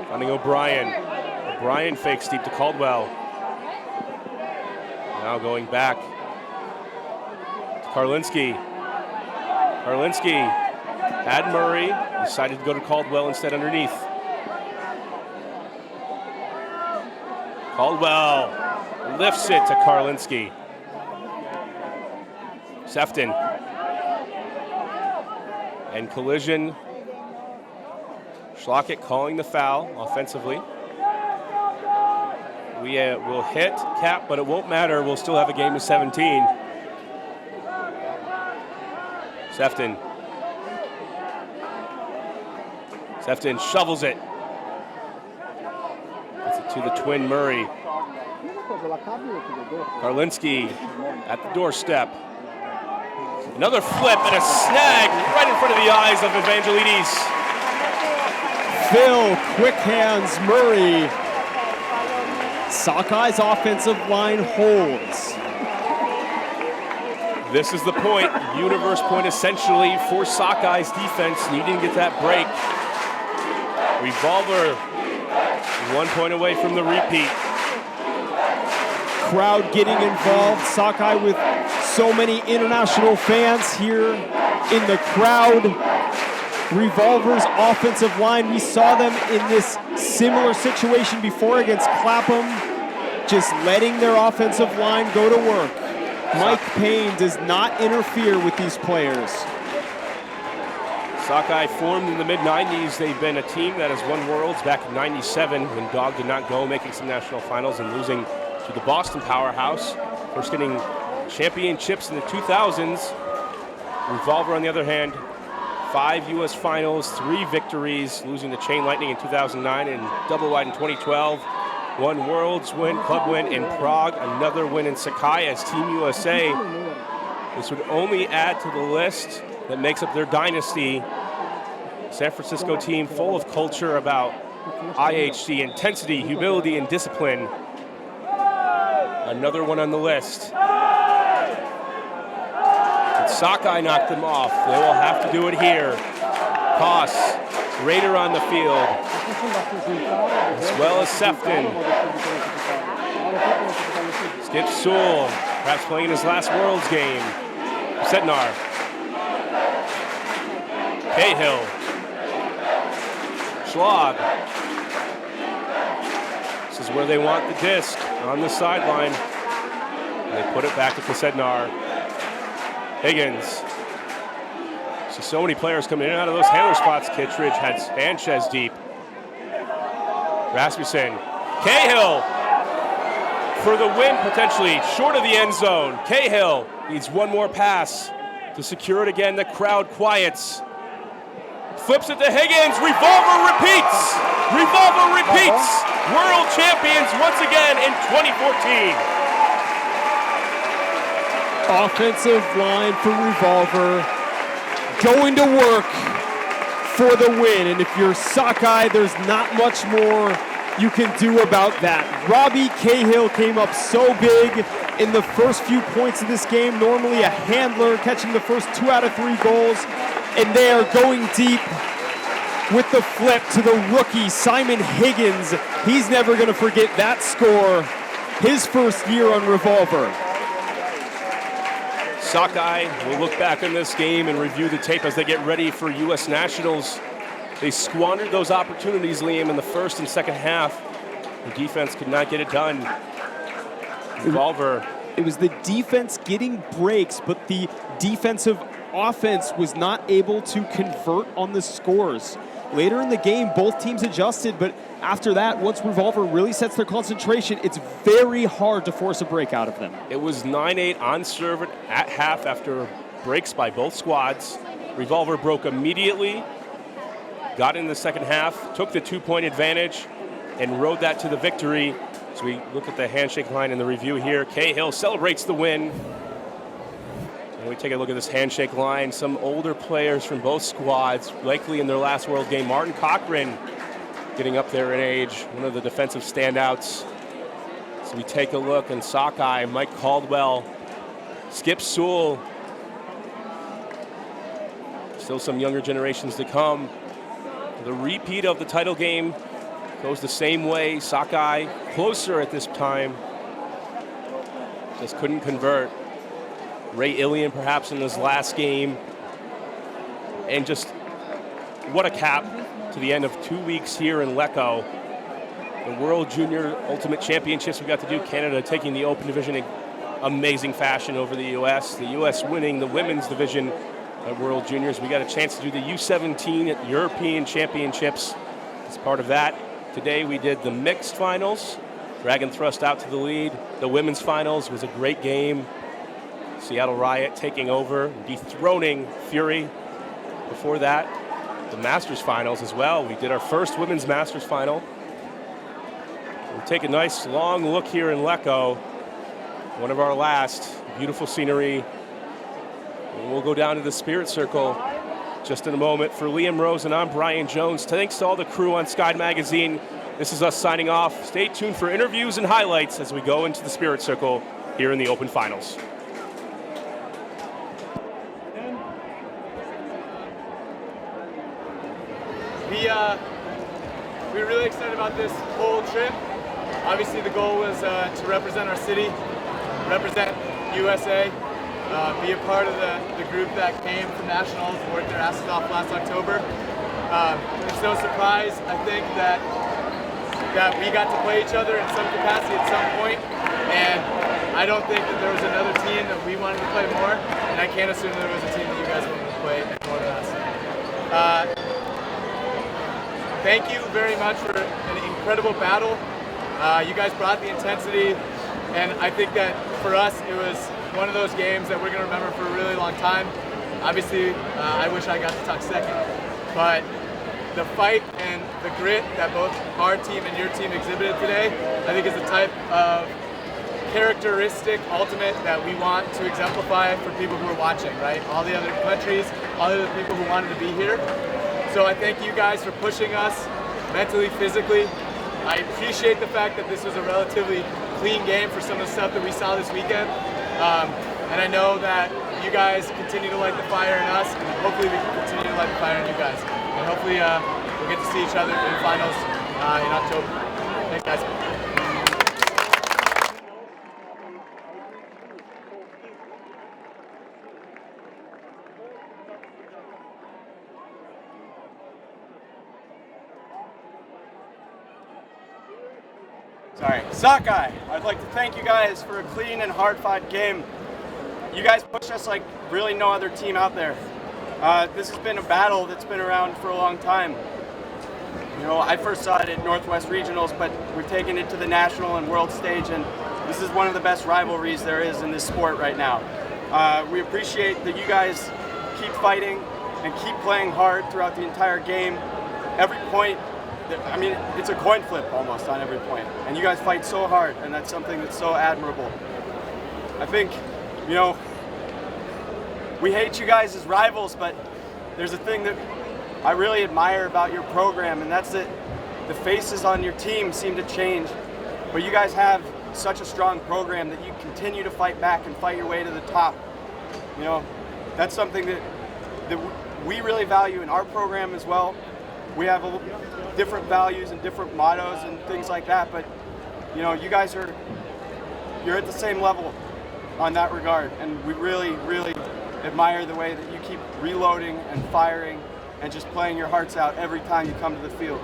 Finding O'Brien. O'Brien fakes deep to Caldwell. Now going back to Karlinski. Karlinski had Murray, decided to go to Caldwell instead underneath. Caldwell lifts it to Karlinski. Sefton. And collision. Schlockett calling the foul offensively. We will hit Cap, but it won't matter. We'll still have a game of 17. Sefton. Sefton shovels it. Gets it to the twin Murray. Karlinski at the doorstep. Another flip and a snag right in front of the eyes of Evangelides. Phil, quick hands, Murray. Sockey's offensive line holds. This is the point, universe point essentially for Sockey's defense, needing to get that break. Revolver 1 point away from the repeat. Crowd getting involved. Sockeye with so many international fans here in the crowd. Revolver's offensive line, we saw them in this similar situation before against Clapham, just letting their offensive line go to work. Mike Payne does not interfere with these players. Sockeye formed in the mid-90s. They've been a team that has won Worlds back in 97 when Dog did not go, making some national finals and losing to the Boston powerhouse. First getting championships in the 2000s. Revolver, on the other hand, 5 U.S. finals, 3 victories, losing to Chain Lightning in 2009 and Double Wide in 2012. 1 Worlds win, club win in Prague, another win in Sakai as Team USA. This would only add to the list that makes up their dynasty. San Francisco team full of culture about IHC, intensity, humility, and discipline. Another one on the list. But Sockeye knocked them off. They will have to do it here. Koss, Raider on the field, as well as Sefton. Skip Sewell, perhaps playing in his last Worlds game. Sednar. Cahill. Schlag. This is where they want the disc, on the sideline. And they put it back to Sednar. Higgins. See so many players coming in and out of those handler spots. Kittredge had Sanchez deep. Rasmussen. Cahill for the win, potentially short of the end zone. Cahill needs one more pass to secure it again. The crowd quiets. Flips it to Higgins. Revolver repeats. Revolver repeats. World champions once again in 2014. Offensive line for Revolver. Going to work for the win. And if you're Sockeye, there's not much more you can do about that. Robbie Cahill came up so big in the first few points of this game. Normally a handler catching the first 2 out of 3 goals. And they are going deep with the flip to the rookie, Simon Higgins. He's never going to forget that score. His first year on Revolver. Sockeye will look back on this game and review the tape as they get ready for U.S. Nationals. They squandered those opportunities, Liam, in the first and second half. The defense could not get it done. Revolver. It was the defense getting breaks, but the defensive offense was not able to convert on the scores. Later in the game, both teams adjusted, but after that, once Revolver really sets their concentration, it's very hard to force a break out of them. It was 9-8 on serve at half after breaks by both squads. Revolver broke immediately, got in the second half, took the 2-point advantage, and rode that to the victory. So we look at the handshake line in the review here. Cahill celebrates the win. And we take a look at this handshake line. Some older players from both squads, likely in their last World game. Martin Cochran getting up there in age, one of the defensive standouts. So we take a look, and Sockeye, Mike Caldwell, Skip Sewell. Still some younger generations to come. The repeat of the title game goes the same way. Sockeye closer at this time. Just couldn't convert. Ray Ilian perhaps in his last game. And just what a cap to the end of 2 weeks here in Lecco. The World Junior Ultimate Championships we got to do. Canada taking the Open Division in amazing fashion over the U.S. The U.S. winning the Women's Division at World Juniors. We got a chance to do the U17 at European Championships as part of that. Today we did the mixed finals. Dragon thrust out to the lead. The women's finals was a great game. Seattle Riot taking over, dethroning Fury. Before that, the Masters finals as well. We did our first women's Masters final. We'll take a nice long look here in Lecco. One of our last. Beautiful scenery. And we'll go down to the Spirit Circle just in a moment. For Liam Rose and I'm Brian Jones. Thanks to all the crew on Sky Magazine. This is us signing off. Stay tuned for interviews and highlights as we go into the Spirit Circle here in the Open Finals. We're really excited about this whole trip. Obviously the goal was to represent our city, represent USA, be a part of the group that came from Nationals and worked their asses off last October. It's no surprise, I think, that we got to play each other in some capacity at some point, and I don't think that there was another team that we wanted to play more, and I can't assume there was a team that you guys wanted to play more than us. Thank you very much for an incredible battle. You guys brought the intensity, and I think that for us, it was one of those games that we're going to remember for a really long time. Obviously, I wish I got to tuck second, but the fight and the grit that both our team and your team exhibited today, I think is the type of characteristic ultimate that we want to exemplify for people who are watching, right? All the other countries, all the other people who wanted to be here. So I thank you guys for pushing us mentally, physically. I appreciate the fact that this was a relatively clean game for some of the stuff that we saw this weekend. And I know that you guys continue to light the fire in us, and hopefully we can continue to light the fire in you guys. And hopefully we'll get to see each other in finals in October. Thanks, guys. Sorry. Sockeye, I'd like to thank you guys for a clean and hard-fought game. You guys pushed us like really no other team out there. This has been a battle that's been around for a long time. You know, I first saw it at Northwest Regionals, but we've taken it to the national and world stage, and this is one of the best rivalries there is in this sport right now. We appreciate that you guys keep fighting and keep playing hard throughout the entire game. Every point, I mean, it's a coin flip almost on every point. And you guys fight so hard, and that's something that's so admirable. I think, you know, we hate you guys as rivals, but there's a thing that I really admire about your program, and that's that the faces on your team seem to change. But you guys have such a strong program that you continue to fight back and fight your way to the top. You know, that's something that we really value in our program as well. We have different values and different mottos and things like that, but you know, you guys you're at the same level on that regard, and we really, really admire the way that you keep reloading and firing and just playing your hearts out every time you come to the field.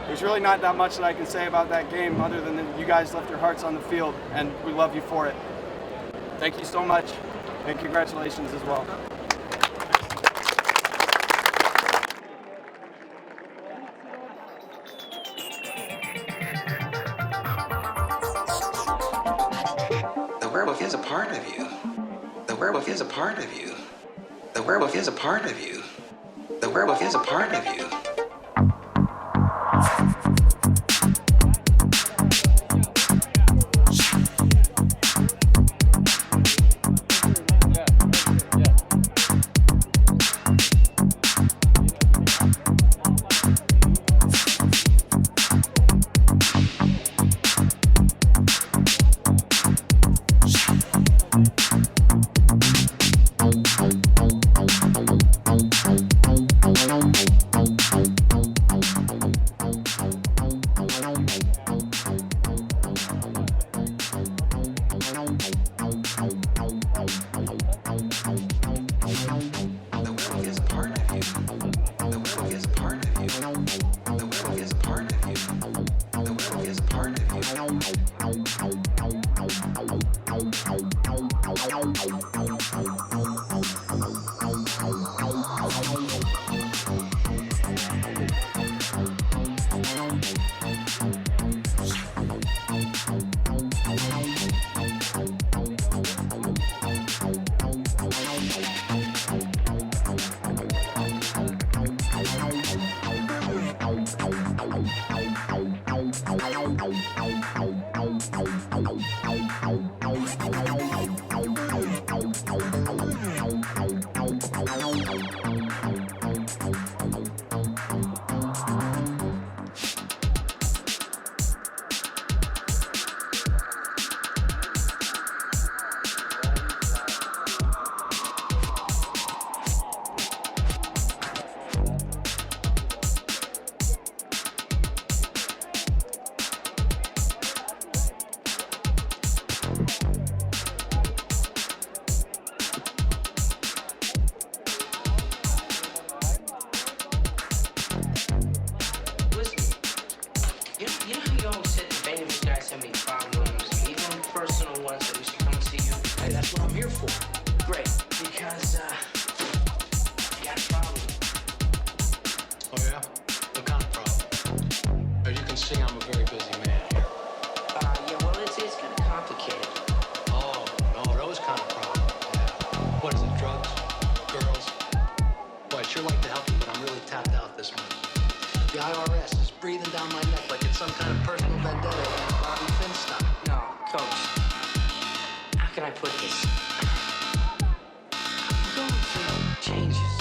There's really not that much that I can say about that game other than that you guys left your hearts on the field, and we love you for it. Thank you so much, and congratulations as well. The werewolf is a part of you. The werewolf is a part of you. The werewolf is a part of you. The werewolf is a part of you. Coach, how can I put this? I'm going through changes.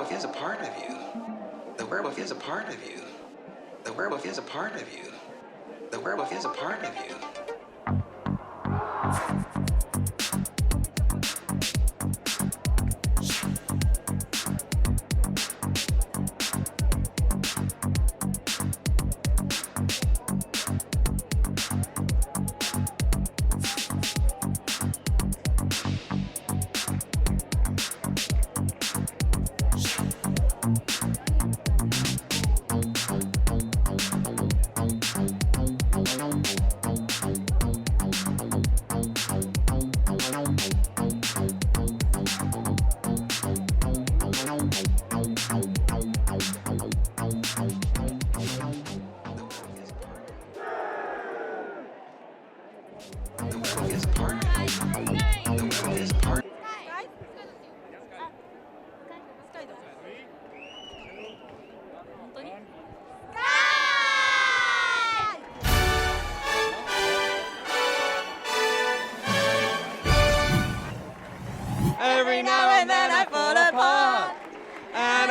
werewolf is a part of you. The werewolf is a part of you. The werewolf is a part of you. The werewolf is a part of you.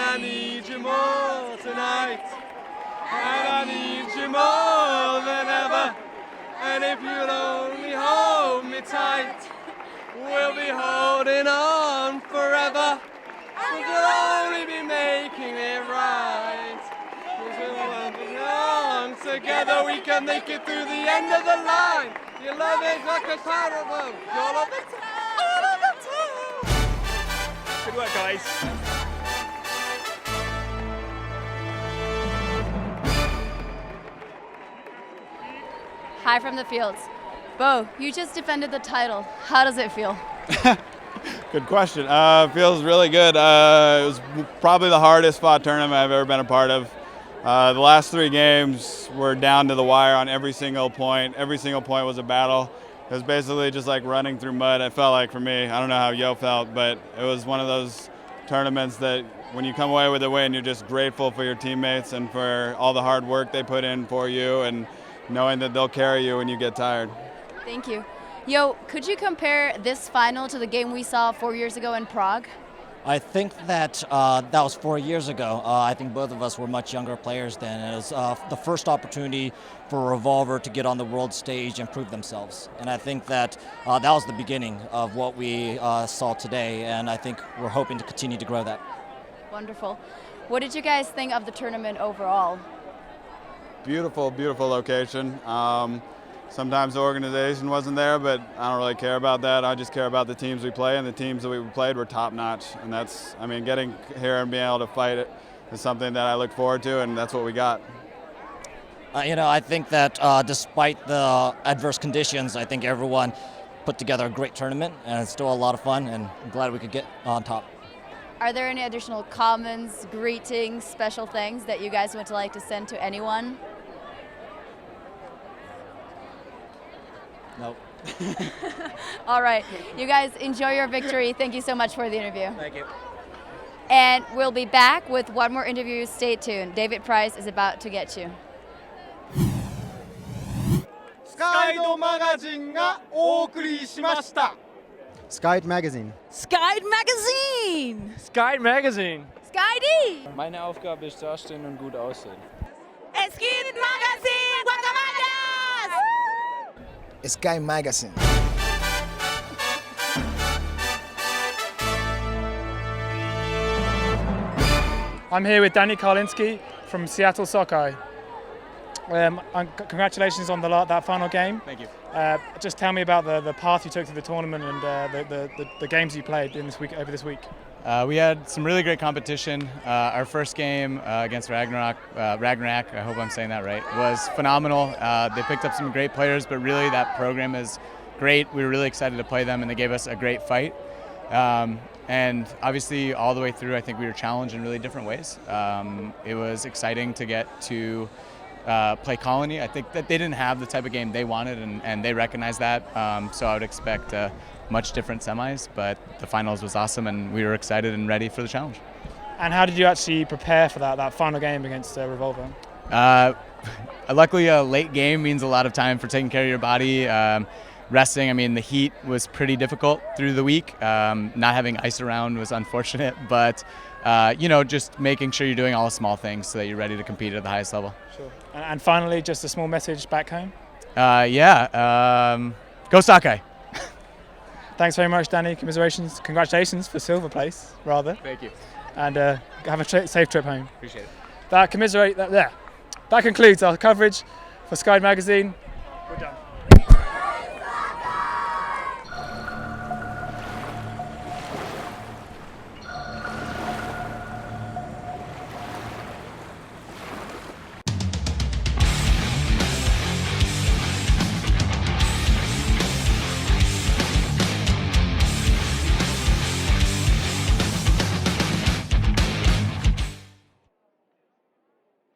I need you more tonight. And I need you more than ever. And if you'll only hold me tight, we'll be holding on forever. We'll only be making it right. We'll belong together. We can make it through the end of the line. Your love is like a tidal wave. All of the time. All of the time. Good work, guys. Hi from the fields. Bo, you just defended the title. How does it feel? Good question. Feels really good. It was probably the hardest fought tournament I've ever been a part of. The last 3 games were down to the wire on every single point. Every single point was a battle. It was basically just like running through mud. It felt like for me. I don't know how Yo felt, but it was one of those tournaments that when you come away with a win, you're just grateful for your teammates and for all the hard work they put in for you and knowing that they'll carry you when you get tired. Thank you. Yo, could you compare this final to the game we saw 4 years ago in Prague? I think that that was 4 years ago. I think both of us were much younger players then. It was the first opportunity for Revolver to get on the world stage and prove themselves. And I think that that was the beginning of what we saw today, and I think we're hoping to continue to grow that. Wonderful. What did you guys think of the tournament overall? Beautiful, beautiful location. Sometimes the organization wasn't there, but I don't really care about that. I just care about the teams we play, and the teams that we played were top notch. And that's, I mean, getting here and being able to fight it is something that I look forward to, and that's what we got. I think that despite the adverse conditions, I think everyone put together a great tournament, and it's still a lot of fun, and I'm glad we could get on top. Are there any additional comments, greetings, special things that you guys would like to send to anyone? Nope. All right. You guys enjoy your victory. Thank you so much for the interview. Thank you. And we'll be back with one more interview. Stay tuned. David Price is about to get you. スカイドマガジンがお送りしました。 Sky Magazine. Sky Magazine! Sky Magazine! Sky D! Meine Aufgabe ist dastehen und gut aussehen. Es gibt Magazin Guatemala! Sky Magazine. I'm here with Danny Karlinski from Seattle Sockeye. Congratulations on that final game. Thank you. Just tell me about the path you took through the tournament and the games you played over this week. We had some really great competition. Our first game against Ragnarok, I hope I'm saying that right, was phenomenal. They picked up some great players, but really that program is great. We were really excited to play them, and they gave us a great fight. And obviously all the way through, I think we were challenged in really different ways. It was exciting to get to play Colony. I think that they didn't have the type of game they wanted, and they recognized that. So I would expect much different semis, but the finals was awesome, and we were excited and ready for the challenge. And how did you actually prepare for that final game against Revolver? Luckily, a late game means a lot of time for taking care of your body. Resting, I mean, the heat was pretty difficult through the week. Not having ice around was unfortunate, but just making sure you're doing all the small things so that you're ready to compete at the highest level. Sure. And finally, just a small message back home. Go Sakai. Thanks very much, Danny. Congratulations for silver place, rather. Thank you. And have a safe trip home. Appreciate it. That concludes our coverage for Sky Magazine. We're done.